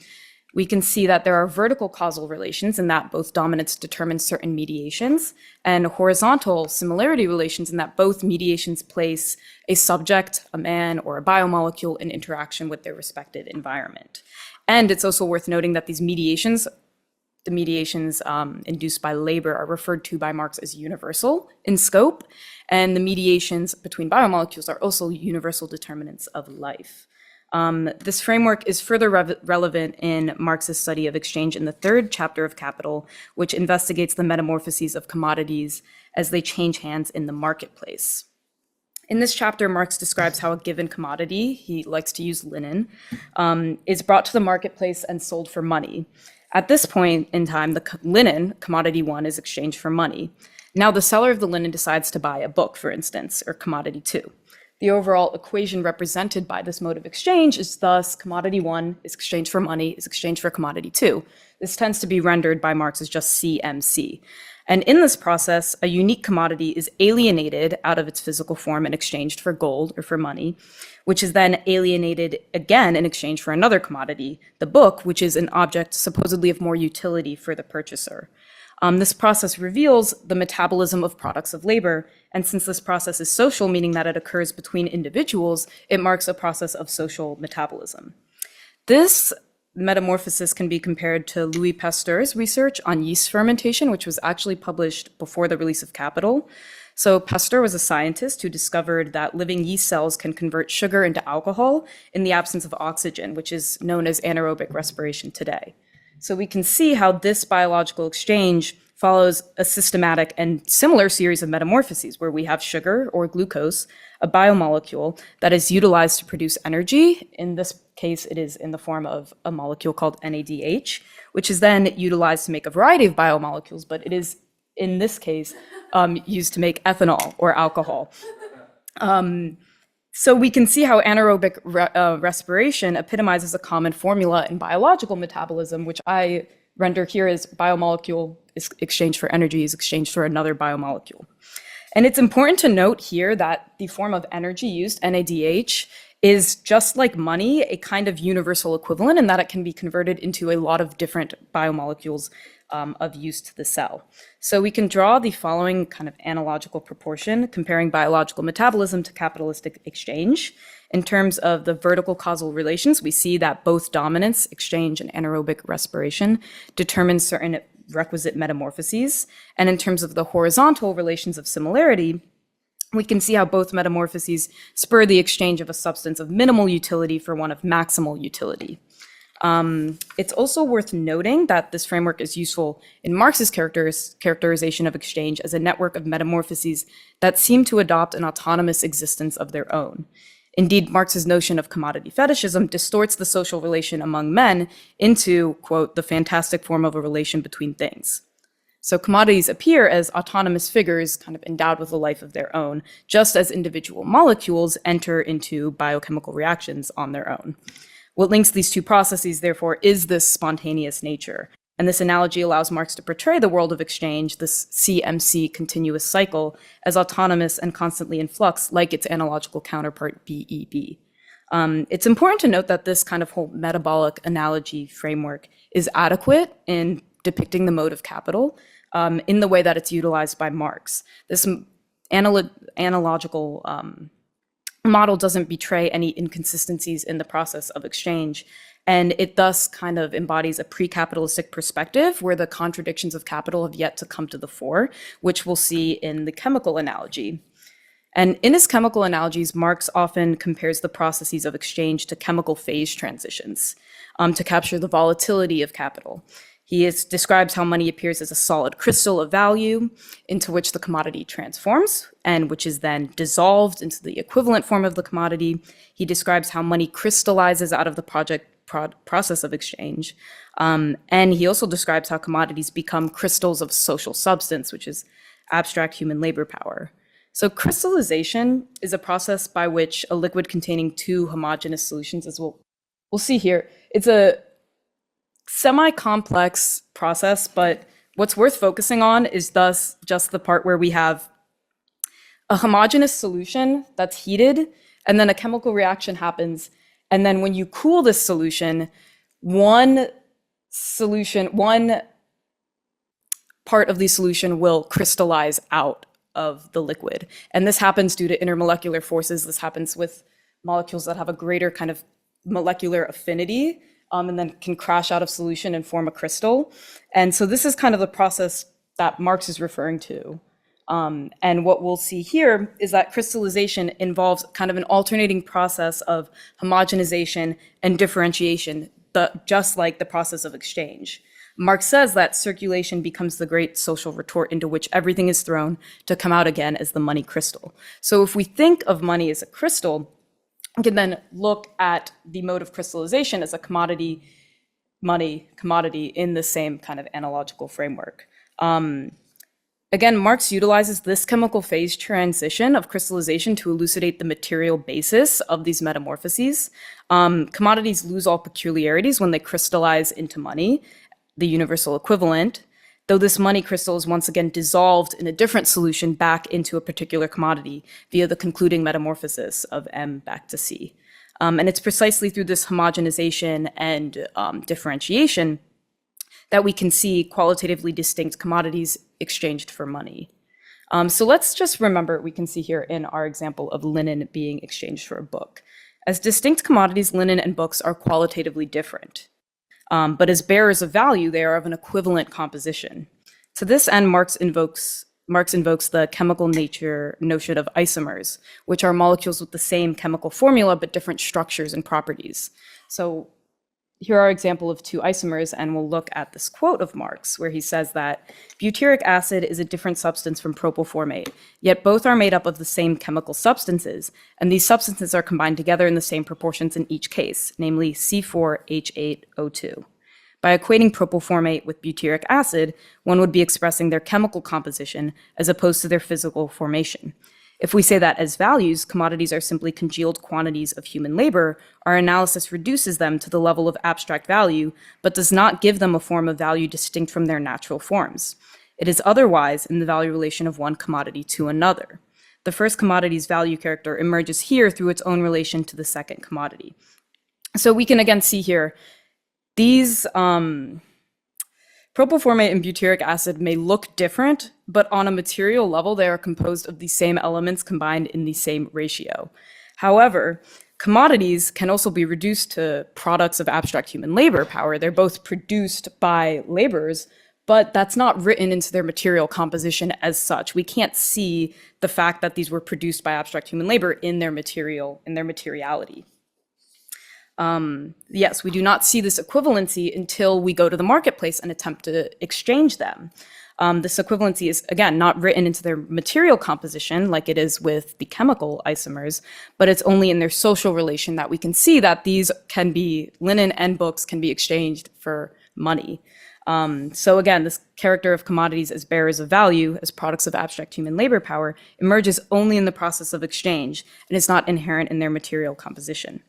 We can see that there are vertical causal relations in that both dominance determines certain mediations, and horizontal similarity relations in that both mediations place a subject, a man, or a biomolecule in interaction with their respective environment. And it's also worth noting that these mediations, the mediations induced by labor, are referred to by Marx as universal in scope, and the mediations between biomolecules are also universal determinants of life. This framework is further relevant in Marx's study of exchange in the third chapter of Capital, which investigates the metamorphoses of commodities as they change hands in the marketplace. In this chapter, Marx describes how a given commodity, he likes to use linen, is brought to the marketplace and sold for money. At this point in time, the linen, commodity one, is exchanged for money. Now the seller of the linen decides to buy a book, for instance, or commodity 2. The overall equation represented by this mode of exchange is thus commodity 1 is exchanged for money is exchanged for commodity 2. This tends to be rendered by Marx as just CMC. And in this process, a unique commodity is alienated out of its physical form and exchanged for gold or for money, which is then alienated again in exchange for another commodity, the book, which is an object supposedly of more utility for the purchaser. This process reveals the metabolism of products of labor, and since this process is social, meaning that it occurs between individuals, it marks a process of social metabolism. This metamorphosis can be compared to Louis Pasteur's research on yeast fermentation, which was actually published before the release of Capital. So Pasteur was a scientist who discovered that living yeast cells can convert sugar into alcohol in the absence of oxygen, which is known as anaerobic respiration today. So we can see how this biological exchange follows a systematic and similar series of metamorphoses where we have sugar or glucose, a biomolecule that is utilized to produce energy. In this case, it is in the form of a molecule called NADH, which is then utilized to make a variety of biomolecules, but it is, in this case, used to make ethanol or alcohol. So we can see how anaerobic respiration epitomizes a common formula in biological metabolism, which I render here as biomolecule is exchanged for energy is exchanged for another biomolecule. And it's important to note here that the form of energy used, NADH, is just like money, a kind of universal equivalent in that it can be converted into a lot of different biomolecules of use to the cell. So we can draw the following kind of analogical proportion comparing biological metabolism to capitalistic exchange. In terms of the vertical causal relations, we see that both dominance, exchange, and anaerobic respiration determine certain requisite metamorphoses. And in terms of the horizontal relations of similarity, we can see how both metamorphoses spur the exchange of a substance of minimal utility for one of maximal utility. It's also worth noting that this framework is useful in Marx's characterization of exchange as a network of metamorphoses that seem to adopt an autonomous existence of their own. Indeed, Marx's notion of commodity fetishism distorts the social relation among men into, quote, the fantastic form of a relation between things. So commodities appear as autonomous figures kind of endowed with a life of their own, just as individual molecules enter into biochemical reactions on their own. What links these two processes, therefore, is this spontaneous nature. And this analogy allows Marx to portray the world of exchange, this CMC continuous cycle, as autonomous and constantly in flux, like its analogical counterpart, BEB. It's important to note that this kind of whole metabolic analogy framework is adequate in depicting the mode of capital in the way that it's utilized by Marx. This analogical model doesn't betray any inconsistencies in the process of exchange, and it thus kind of embodies a pre-capitalistic perspective where the contradictions of capital have yet to come to the fore, which we'll see in the chemical analogy. And in his chemical analogies, Marx often compares the processes of exchange to chemical phase transitions to capture the volatility of capital. He describes how money appears as a solid crystal of value into which the commodity transforms and which is then dissolved into the equivalent form of the commodity. He describes how money crystallizes out of the process of exchange. And he also describes how commodities become crystals of social substance, which is abstract human labor power. So crystallization is a process by which a liquid containing two homogeneous solutions, as we'll see here, it's a semi-complex process, but what's worth focusing on is thus just the part where we have a homogeneous solution that's heated, and then a chemical reaction happens, and then when you cool this solution, one part of the solution will crystallize out of the liquid. And this happens due to intermolecular forces. This happens with molecules that have a greater kind of molecular affinity and then can crash out of solution and form a crystal. And so this is kind of the process that Marx is referring to. And what we'll see here is that crystallization involves kind of an alternating process of homogenization and differentiation, just like the process of exchange. Marx says that circulation becomes the great social retort into which everything is thrown to come out again as the money crystal. So if we think of money as a crystal, we can then look at the mode of crystallization as a commodity in the same kind of analogical framework. Again, Marx utilizes this chemical phase transition of crystallization to elucidate the material basis of these metamorphoses. Commodities lose all peculiarities when they crystallize into money, the universal equivalent, though this money crystal is once again dissolved in a different solution back into a particular commodity via the concluding metamorphosis of M back to C. And it's precisely through this homogenization and differentiation that we can see qualitatively distinct commodities exchanged for money. So let's just remember, we can see here in our example of linen being exchanged for a book. As distinct commodities, linen and books are qualitatively different. But as bearers of value, they are of an equivalent composition. To this end, Marx invokes the chemical nature notion of isomers, which are molecules with the same chemical formula but different structures and properties. So here are an example of two isomers, and we'll look at this quote of Marx, where he says that butyric acid is a different substance from propylformate, yet both are made up of the same chemical substances, and these substances are combined together in the same proportions in each case, namely C4H8O2. By equating propylformate with butyric acid, one would be expressing their chemical composition as opposed to their physical formation. If we say that as values, commodities are simply congealed quantities of human labor, our analysis reduces them to the level of abstract value, but does not give them a form of value distinct from their natural forms. It is otherwise in the value relation of one commodity to another. The first commodity's value character emerges here through its own relation to the second commodity. So we can again see here, these propylformate and butyric acid may look different, but on a material level, they are composed of the same elements combined in the same ratio. However, commodities can also be reduced to products of abstract human labor power. They're both produced by laborers, but that's not written into their material composition as such. We can't see the fact that these were produced by abstract human labor in their materiality. Yes, we do not see this equivalency until we go to the marketplace and attempt to exchange them. This equivalency is, again, not written into their material composition like it is with the chemical isomers, but it's only in their social relation that we can see that these can be, linen and books can be exchanged for money. So again, this character of commodities as bearers of value, as products of abstract human labor power, emerges only in the process of exchange and is not inherent in their material composition.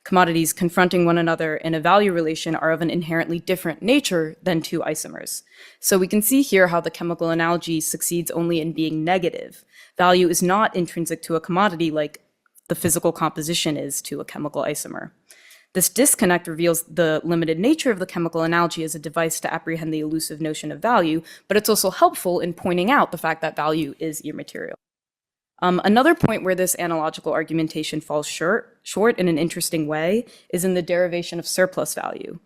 Commodities confronting one another in a value relation are of an inherently different nature than two isomers. So we can see here how the chemical analogy succeeds only in being negative. Value is not intrinsic to a commodity like the physical composition is to a chemical isomer. This disconnect reveals the limited nature of the chemical analogy as a device to apprehend the elusive notion of value, but it's also helpful in pointing out the fact that value is immaterial. Another point where this analogical argumentation falls short in an interesting way is in the derivation of surplus value,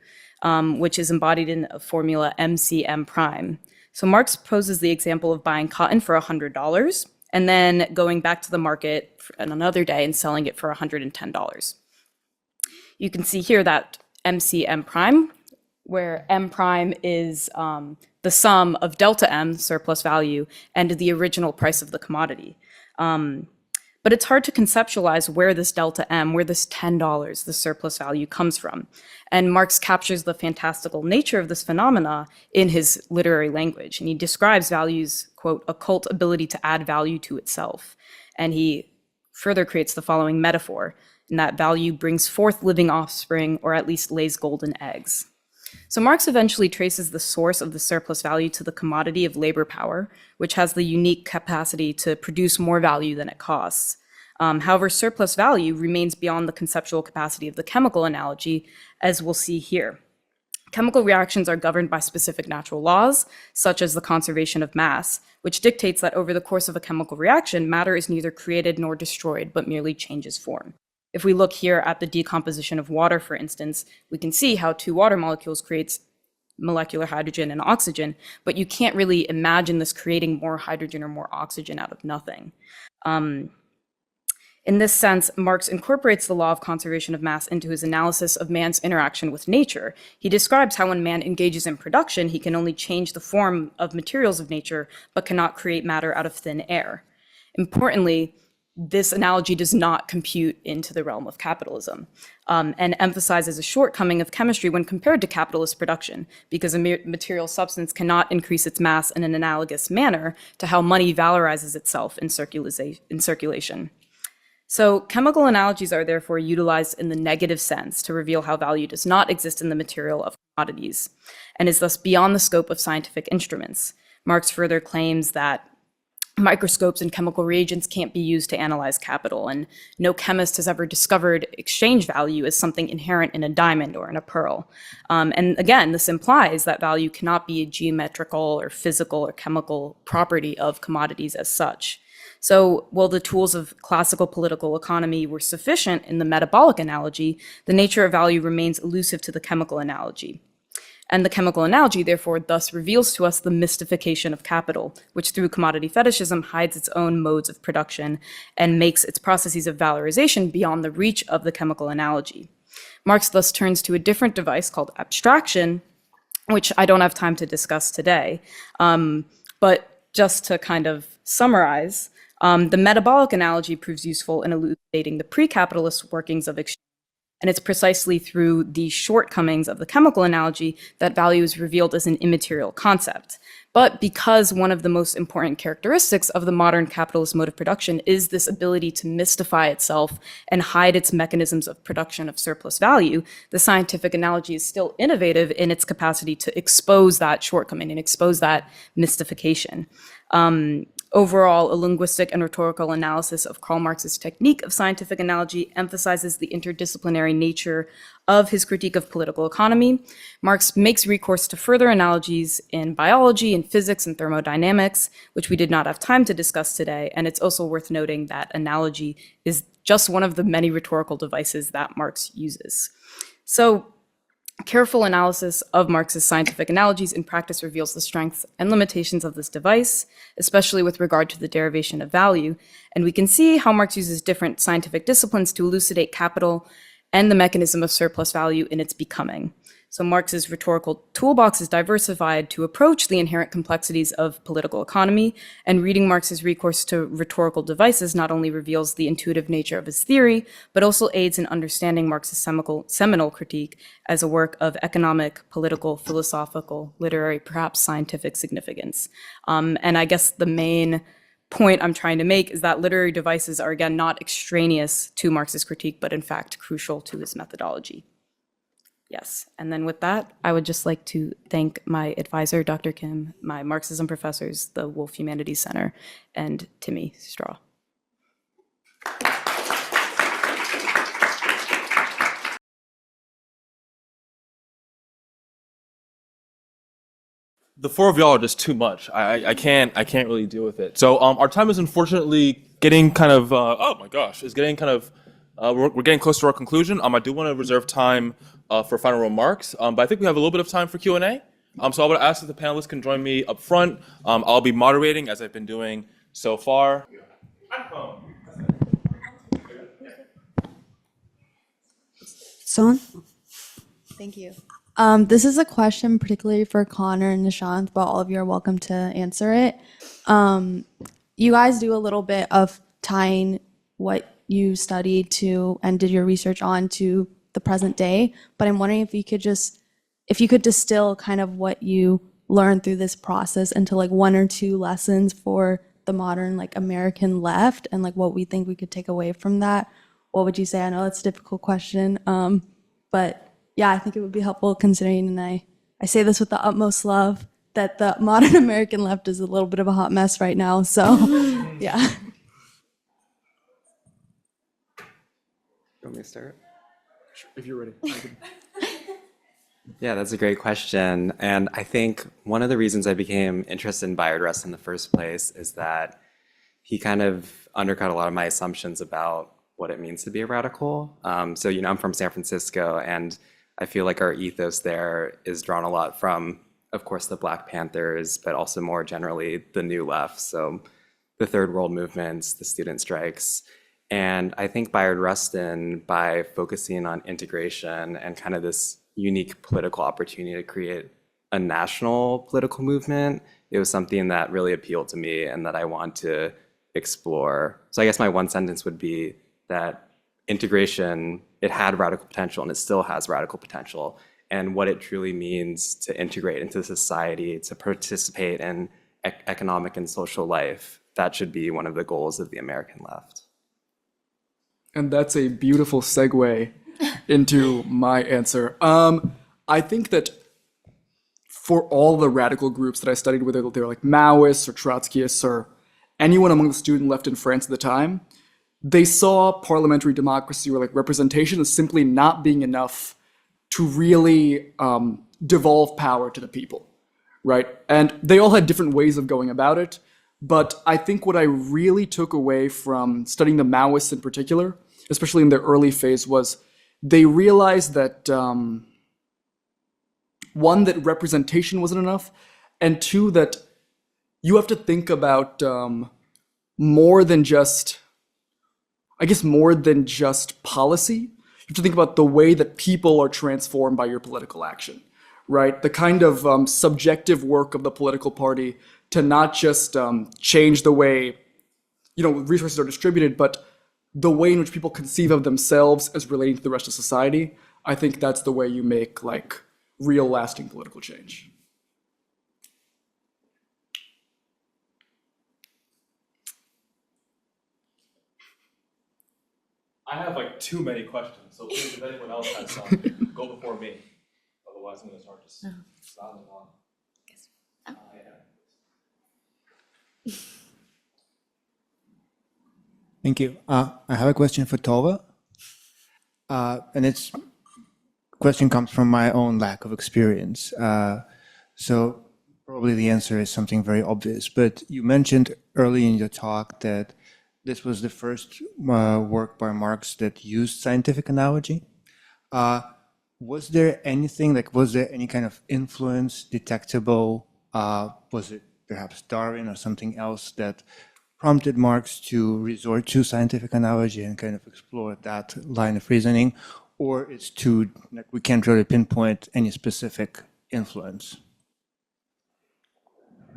which is embodied in a formula MCM prime. So Marx poses the example of buying cotton for $100 and then going back to the market on another day and selling it for $110. You can see here that MCM prime, where M prime is the sum of delta M, surplus value, and the original price of the commodity. But it's hard to conceptualize where this delta M, where this $10, the surplus value, comes from. And Marx captures the fantastical nature of this phenomena in his literary language. And he describes value's, quote, occult ability to add value to itself. And he further creates the following metaphor, in that value brings forth living offspring, or at least lays golden eggs. So Marx eventually traces the source of the surplus value to the commodity of labor power, which has the unique capacity to produce more value than it costs. However, surplus value remains beyond the conceptual capacity of the chemical analogy, as we'll see here. Chemical reactions are governed by specific natural laws, such as the conservation of mass, which dictates that over the course of a chemical reaction, matter is neither created nor destroyed, but merely changes form. If we look here at the decomposition of water, for instance, we can see how two water molecules creates molecular hydrogen and oxygen, but you can't really imagine this creating more hydrogen or more oxygen out of nothing. In this sense, Marx incorporates the law of conservation of mass into his analysis of man's interaction with nature. He describes how when man engages in production, he can only change the form of materials of nature, but cannot create matter out of thin air. Importantly, this analogy does not compute into the realm of capitalism, and emphasizes a shortcoming of chemistry when compared to capitalist production, because a material substance cannot increase its mass in an analogous manner to how money valorizes itself in circulation. So chemical analogies are therefore utilized in the negative sense to reveal how value does not exist in the material of commodities, and is thus beyond the scope of scientific instruments. Marx further claims that microscopes and chemical reagents can't be used to analyze capital, and no chemist has ever discovered exchange value as something inherent in a diamond or in a pearl. And again, this implies that value cannot be a geometrical or physical or chemical property of commodities as such. So while the tools of classical political economy were sufficient in the metabolic analogy, the nature of value remains elusive to the chemical analogy. And the chemical analogy, therefore, thus reveals to us the mystification of capital, which through commodity fetishism hides its own modes of production and makes its processes of valorization beyond the reach of the chemical analogy. Marx thus turns to a different device called abstraction, which I don't have time to discuss today. But just to kind of summarize, the metabolic analogy proves useful in elucidating the pre-capitalist workings of exchange. And it's precisely through the shortcomings of the chemical analogy that value is revealed as an immaterial concept. But because one of the most important characteristics of the modern capitalist mode of production is this ability to mystify itself and hide its mechanisms of production of surplus value, the scientific analogy is still innovative in its capacity to expose that shortcoming and expose that mystification. Overall, a linguistic and rhetorical analysis of Karl Marx's technique of scientific analogy emphasizes the interdisciplinary nature of his critique of political economy. Marx makes recourse to further analogies in biology and physics and thermodynamics, which we did not have time to discuss today. And it's also worth noting that analogy is just one of the many rhetorical devices that Marx uses. So, careful analysis of Marx's scientific analogies in practice reveals the strengths and limitations of this device, especially with regard to the derivation of value. And we can see how Marx uses different scientific disciplines to elucidate capital and the mechanism of surplus value in its becoming. So Marx's rhetorical toolbox is diversified to approach the inherent complexities of political economy, and reading Marx's recourse to rhetorical devices not only reveals the intuitive nature of his theory, but also aids in understanding Marx's seminal critique as a work of economic, political, philosophical, literary, perhaps scientific significance. And I guess the main point I'm trying to make is that literary devices are, again, not extraneous to Marx's critique, but in fact crucial to his methodology. Yes, and then with that, I would just like to thank my advisor, Dr. Kim, my Marxism professors, the Wolf Humanities Center, and Timmy Straw. The four of y'all are just too much. I can't really deal with it. So our time is unfortunately getting kind of oh my gosh, is getting kind of we're getting close to our conclusion. I do want to reserve time for final remarks, but I think we have a little bit of time for Q&A. So I would ask if the panelists can join me up front. I'll be moderating as I've been doing so far. Son? Thank you. This is a question particularly for Connor and Nishanth, but all of you are welcome to answer it. You guys do a little bit of tying what you studied to and did your research on to the present day, but I'm wondering if you could distill kind of what you learned through this process into like one or two lessons for the modern like American left and like what we think we could take away from that. What would you say? I know that's a difficult question, but yeah, I think it would be helpful considering, and I say this with the utmost love, that the modern American left is a little bit of a hot mess right now, so yeah. You want me to start? If you're ready. Yeah, that's a great question. And I think one of the reasons I became interested in Bayard Rustin in the first place is that he kind of undercut a lot of my assumptions about what it means to be a radical. So, I'm from San Francisco, and I feel like our ethos there is drawn a lot from, of course, the Black Panthers, but also more generally the New Left. So the Third World movements, the student strikes. And I think Bayard Rustin, by focusing on integration and kind of this unique political opportunity to create a national political movement, it was something that really appealed to me and that I want to explore. So I guess my one sentence would be that integration, it had radical potential and it still has radical potential. And what it truly means to integrate into society, to participate in economic and social life, that should be one of the goals of the American left. And that's a beautiful segue into my answer. I think that for all the radical groups that I studied, whether they were like Maoists or Trotskyists or anyone among the student left in France at the time, they saw parliamentary democracy or like representation as simply not being enough to really devolve power to the people, right? And they all had different ways of going about it. But I think what I really took away from studying the Maoists in particular, especially in their early phase, was they realized that one, that representation wasn't enough, and two, that you have to think about more than just policy. You have to think about the way that people are transformed by your political action, right? The kind of subjective work of the political party to not just change the way, resources are distributed, but the way in which people conceive of themselves as relating to the rest of society. I think that's the way you make like real lasting political change. I have like too many questions, so please, if anyone else has some, go before me. Otherwise, I'm going to start just spouting on. Thank you. I have a question for Tova, and its question comes from my own lack of experience. So probably the answer is something very obvious, but you mentioned early in your talk that this was the first work by Marx that used scientific analogy. Was there anything, was there any kind of influence detectable? Was it perhaps Darwin or something else that prompted Marx to resort to scientific analogy and kind of explore that line of reasoning? Or it's too, we can't really pinpoint any specific influence?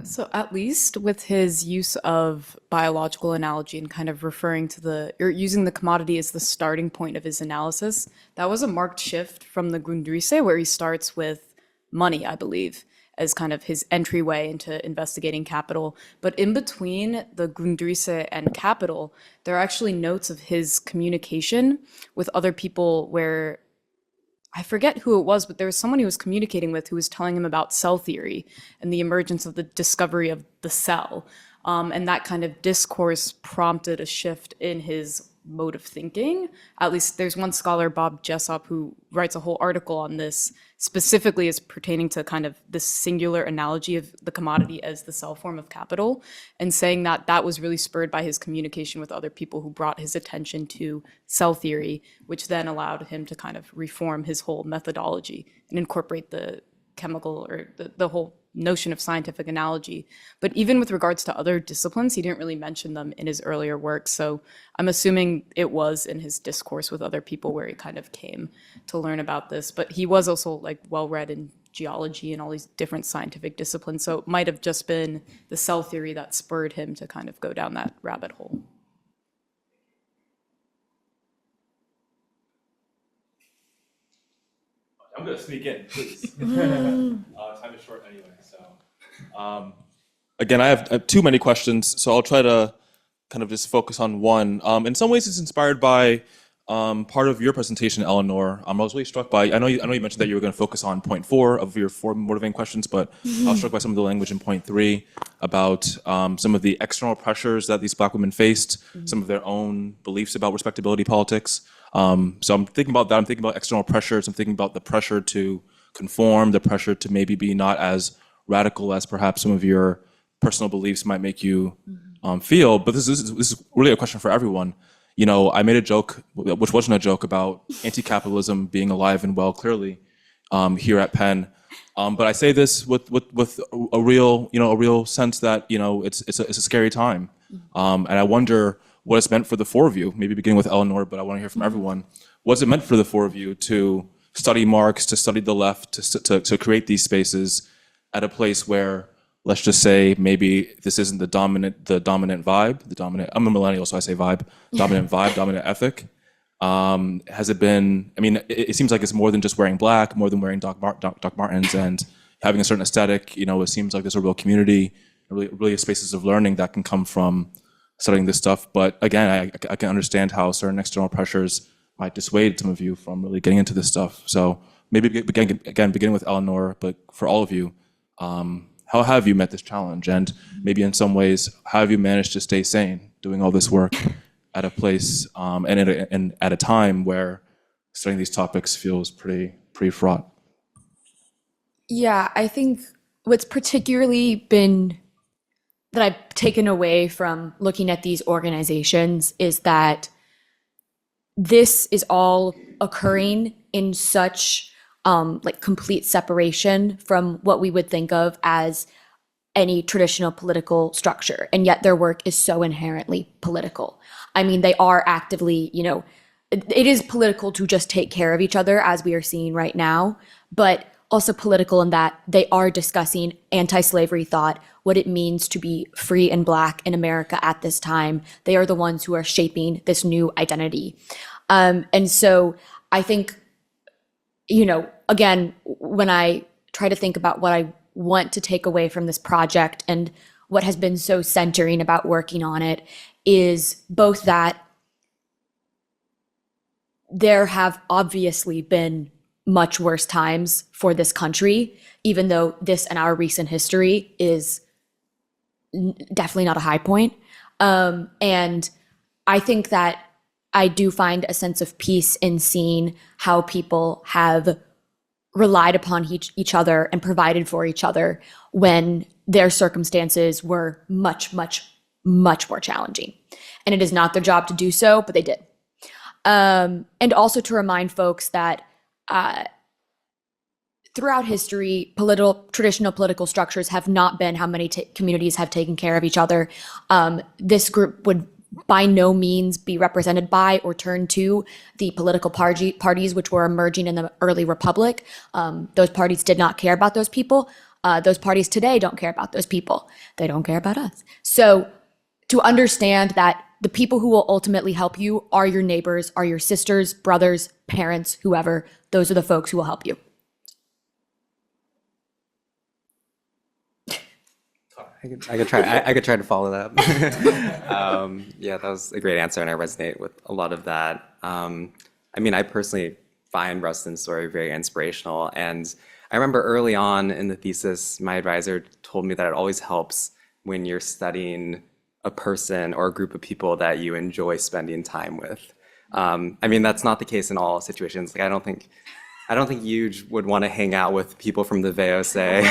So at least with his use of biological analogy and kind of referring to or using the commodity as the starting point of his analysis, that was a marked shift from the Grundrisse, where he starts with money, I believe, as kind of his entryway into investigating capital. But in between the Grundrisse and capital, there are actually notes of his communication with other people where, I forget who it was, but there was someone he was communicating with who was telling him about cell theory and the emergence of the discovery of the cell. And that kind of discourse prompted a shift in his mode of thinking. At least there's one scholar, Bob Jessop, who writes a whole article on this, specifically as pertaining to kind of this singular analogy of the commodity as the cell form of capital, and saying that that was really spurred by his communication with other people who brought his attention to cell theory, which then allowed him to kind of reform his whole methodology and incorporate the chemical or the whole notion of scientific analogy. But even with regards to other disciplines, he didn't really mention them in his earlier work. So I'm assuming it was in his discourse with other people where he kind of came to learn about this. But he was also like well-read in geology and all these different scientific disciplines. So it might have just been the cell theory that spurred him to kind of go down that rabbit hole. I'm going to sneak in, please. Time is short anyway, so. Again, I have too many questions, so I'll try to kind of just focus on one. In some ways, it's inspired by part of your presentation, Eleanor. I was really struck by, I know you mentioned that you were going to focus on point 4 of your 4 motivating questions, but I was struck by some of the language in point 3 about some of the external pressures that these Black women faced, some of their own beliefs about respectability politics. So I'm thinking about that. I'm thinking about external pressures. I'm thinking about the pressure to conform, the pressure to maybe be not as radical as perhaps some of your personal beliefs might make you feel. But this is really a question for everyone. You know, I made a joke, which wasn't a joke, about anti-capitalism being alive and well clearly here at Penn. But I say this with a real sense that it's a scary time, and I wonder what it's meant for the 4 of you, maybe beginning with Eleanor, but I want to hear from everyone. What's it meant for the 4 of you to study Marx, to study the left, to create these spaces at a place where let's just say maybe this isn't the dominant vibe, I'm a millennial, so I say vibe, dominant ethic. Has it been, I mean, it seems like it's more than just wearing black, more than wearing Doc Martens and having a certain aesthetic. It seems like there's a real community, really spaces of learning that can come from studying this stuff. But again, I can understand how certain external pressures might dissuade some of you from really getting into this stuff. So maybe beginning with Eleanor, but for all of you, how have you met this challenge? And maybe in some ways, how have you managed to stay sane doing all this work at a place and at a time where studying these topics feels pretty fraught? Yeah, I think what's particularly been that I've taken away from looking at these organizations is that this is all occurring in such like complete separation from what we would think of as any traditional political structure. And yet their work is so inherently political. I mean, they are actively, it is political to just take care of each other as we are seeing right now, but also political in that they are discussing anti-slavery thought, what it means to be free and Black in America at this time. They are the ones who are shaping this new identity. And so I think, again, when I try to think about what I want to take away from this project and what has been so centering about working on it is both that there have obviously been much worse times for this country, even though this in our recent history is definitely not a high point. And I think that I do find a sense of peace in seeing how people have relied upon each other and provided for each other when their circumstances were much, much, much more challenging. And it is not their job to do so, but they did. And also to remind folks that throughout history, traditional political structures have not been how many communities have taken care of each other. This group would by no means be represented by or turn to the political parties which were emerging in the early republic. Those parties did not care about those people. Those parties today don't care about those people. They don't care about us. So to understand that the people who will ultimately help you are your neighbors, are your sisters, brothers, parents, whoever. Those are the folks who will help you. I could try to follow that. Yeah, that was a great answer, and I resonate with a lot of that. I mean, I personally find Rustin's story very inspirational, and I remember early on in the thesis, my advisor told me that it always helps when you're studying a person or a group of people that you enjoy spending time with. I mean, that's not the case in all situations. Like, I don't think you would want to hang out with people from the VOC.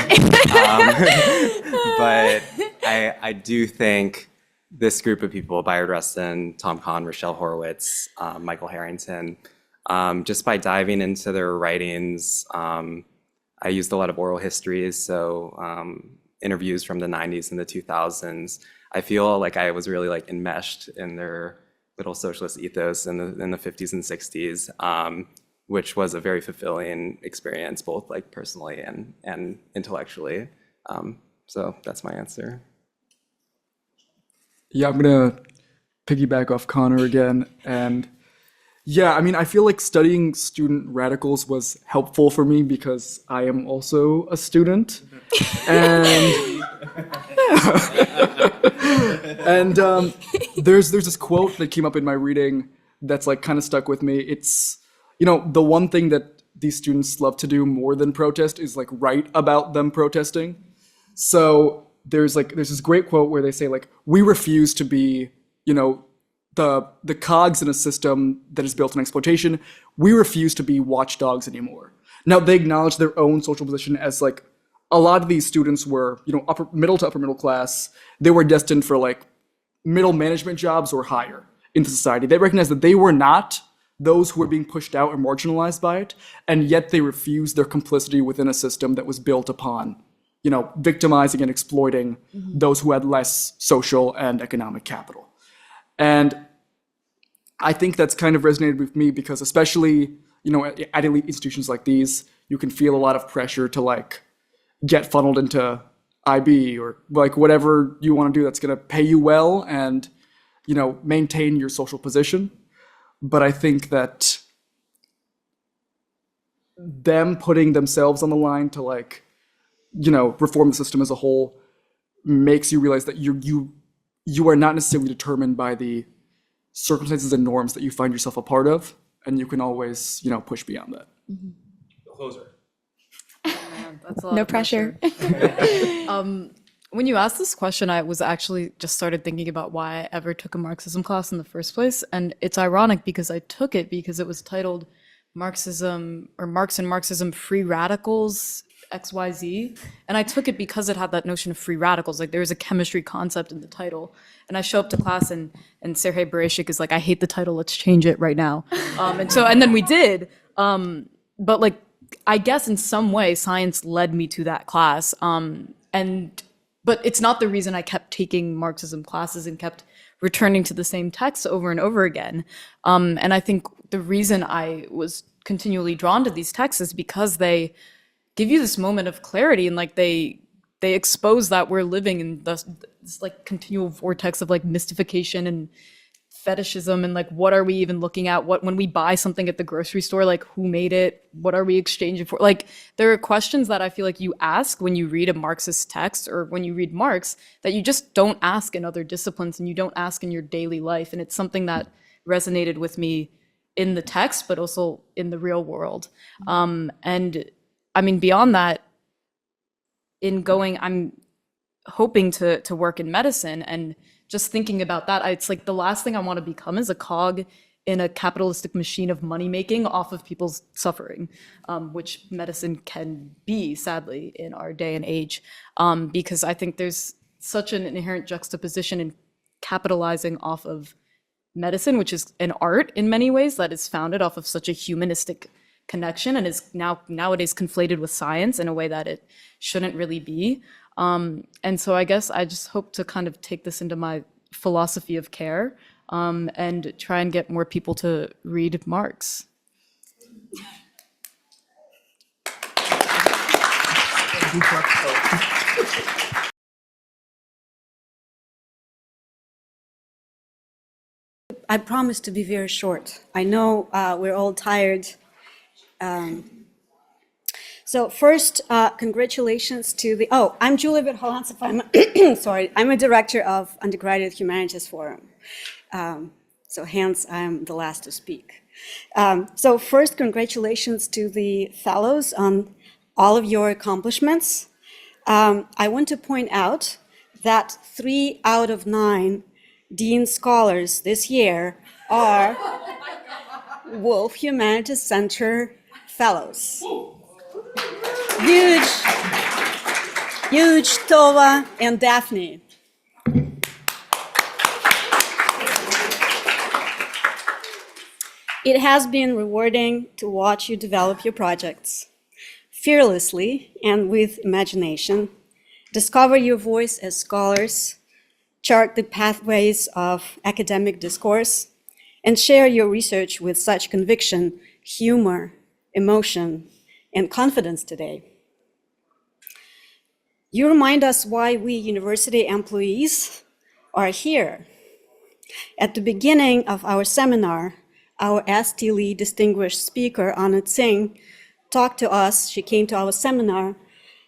But I do think this group of people, Bayard Rustin, Tom Kahn, Rochelle Horowitz, Michael Harrington, just by diving into their writings, I used a lot of oral histories, so interviews from the 90s and the 2000s. I feel like I was really like enmeshed in their little socialist ethos in the 50s and 60s. Which was a very fulfilling experience, both like personally and intellectually. So that's my answer. Yeah, I'm gonna piggyback off Connor again. And yeah, I mean, I feel like studying student radicals was helpful for me because I am also a student. And and there's this quote that came up in my reading that's like kind of stuck with me. It's, the one thing that these students love to do more than protest is like write about them protesting. So there's this great quote where they say like, we refuse to be, the cogs in a system that is built on exploitation. We refuse to be watchdogs anymore. Now they acknowledge their own social position as like, a lot of these students were, middle to upper middle class. They were destined for like middle management jobs or higher into society. They recognize that they were not those who were being pushed out or marginalized by it, and yet they refused their complicity within a system that was built upon, victimizing and exploiting those who had less social and economic capital. And I think that's kind of resonated with me because especially, at elite institutions like these, you can feel a lot of pressure to like get funneled into IB or like whatever you want to do that's going to pay you well and, maintain your social position. But I think that them putting themselves on the line to reform the system as a whole makes you realize that you are not necessarily determined by the circumstances and norms that you find yourself a part of, and you can always, push beyond that. Closer. That's a lot No of pressure. When you asked this question, I was actually just started thinking about why I ever took a Marxism class in the first place. And it's ironic because I took it because it was titled Marxism or Marx and Marxism Free Radicals XYZ. And I took it because it had that notion of free radicals. Like there was a chemistry concept in the title. And I show up to class and Sergei Bereshik is like, I hate the title, let's change it right now. And then we did. But like, I guess in some way science led me to that class. But it's not the reason I kept taking Marxism classes and kept returning to the same texts over and over again. And I think the reason I was continually drawn to these texts is because they give you this moment of clarity and like they expose that we're living in this like continual vortex of like mystification and fetishism and like what are we even looking at, what when we buy something at the grocery store, like who made it, what are we exchanging for, like there are questions that I feel like you ask when you read a Marxist text or when you read Marx that you just don't ask in other disciplines and you don't ask in your daily life. And it's something that resonated with me in the text but also in the real world. And I mean beyond that, I'm hoping to work in medicine, and just thinking about that, it's like the last thing I want to become is a cog in a capitalistic machine of money making off of people's suffering, which medicine can be, sadly, in our day and age. Because I think there's such an inherent juxtaposition in capitalizing off of medicine, which is an art in many ways that is founded off of such a humanistic connection and is nowadays conflated with science in a way that it shouldn't really be. And so I guess I just hope to kind of take this into my philosophy of care, and try and get more people to read Marx. I promise to be very short. I know we're all tired. So first, congratulations to the, I'm Julia Verholantsov. I'm a director of Undergraduate Humanities Forum. So hence, I'm the last to speak. So first, congratulations to the fellows on all of your accomplishments. I want to point out that 3 out of 9 Dean Scholars this year are Wolf Humanities Center Fellows. Huge Tova and Daphne. It has been rewarding to watch you develop your projects fearlessly and with imagination, discover your voice as scholars, chart the pathways of academic discourse, and share your research with such conviction, humor, emotion, and confidence today. You remind us why we university employees are here. At the beginning of our seminar, our ST Lee distinguished speaker, Anna Singh, talked to us, she came to our seminar,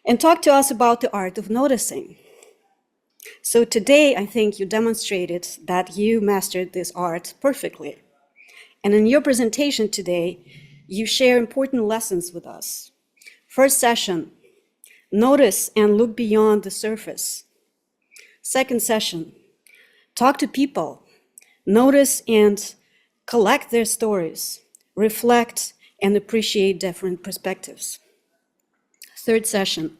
and talked to us about the art of noticing. So today, I think you demonstrated that you mastered this art perfectly. And in your presentation today, you share important lessons with us. First session, notice and look beyond the surface. Second session, talk to people, notice and collect their stories, reflect and appreciate different perspectives. Third session,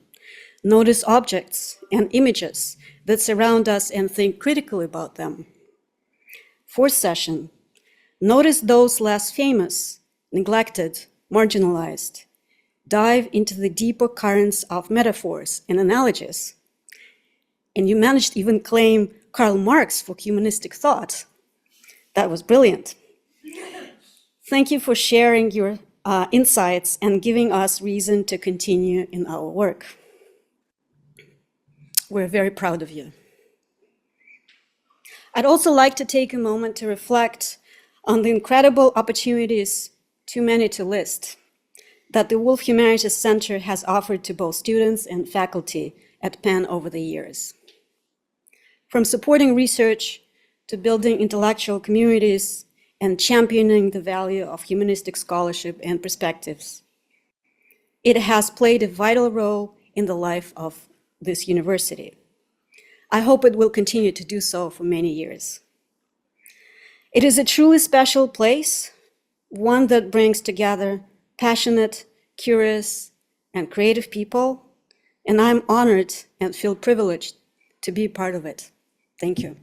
notice objects and images that surround us and think critically about them. Fourth session, notice those less famous, neglected, marginalized. Dive into the deeper currents of metaphors and analogies. And you managed to even claim Karl Marx for humanistic thought. That was brilliant. Thank you for sharing your insights and giving us reason to continue in our work. We're very proud of you. I'd also like to take a moment to reflect on the incredible opportunities, too many to list, that the Wolf Humanities Center has offered to both students and faculty at Penn over the years. From supporting research to building intellectual communities and championing the value of humanistic scholarship and perspectives, it has played a vital role in the life of this university. I hope it will continue to do so for many years. It is a truly special place, one that brings together passionate, curious, and creative people, and I'm honored and feel privileged to be part of it. Thank you.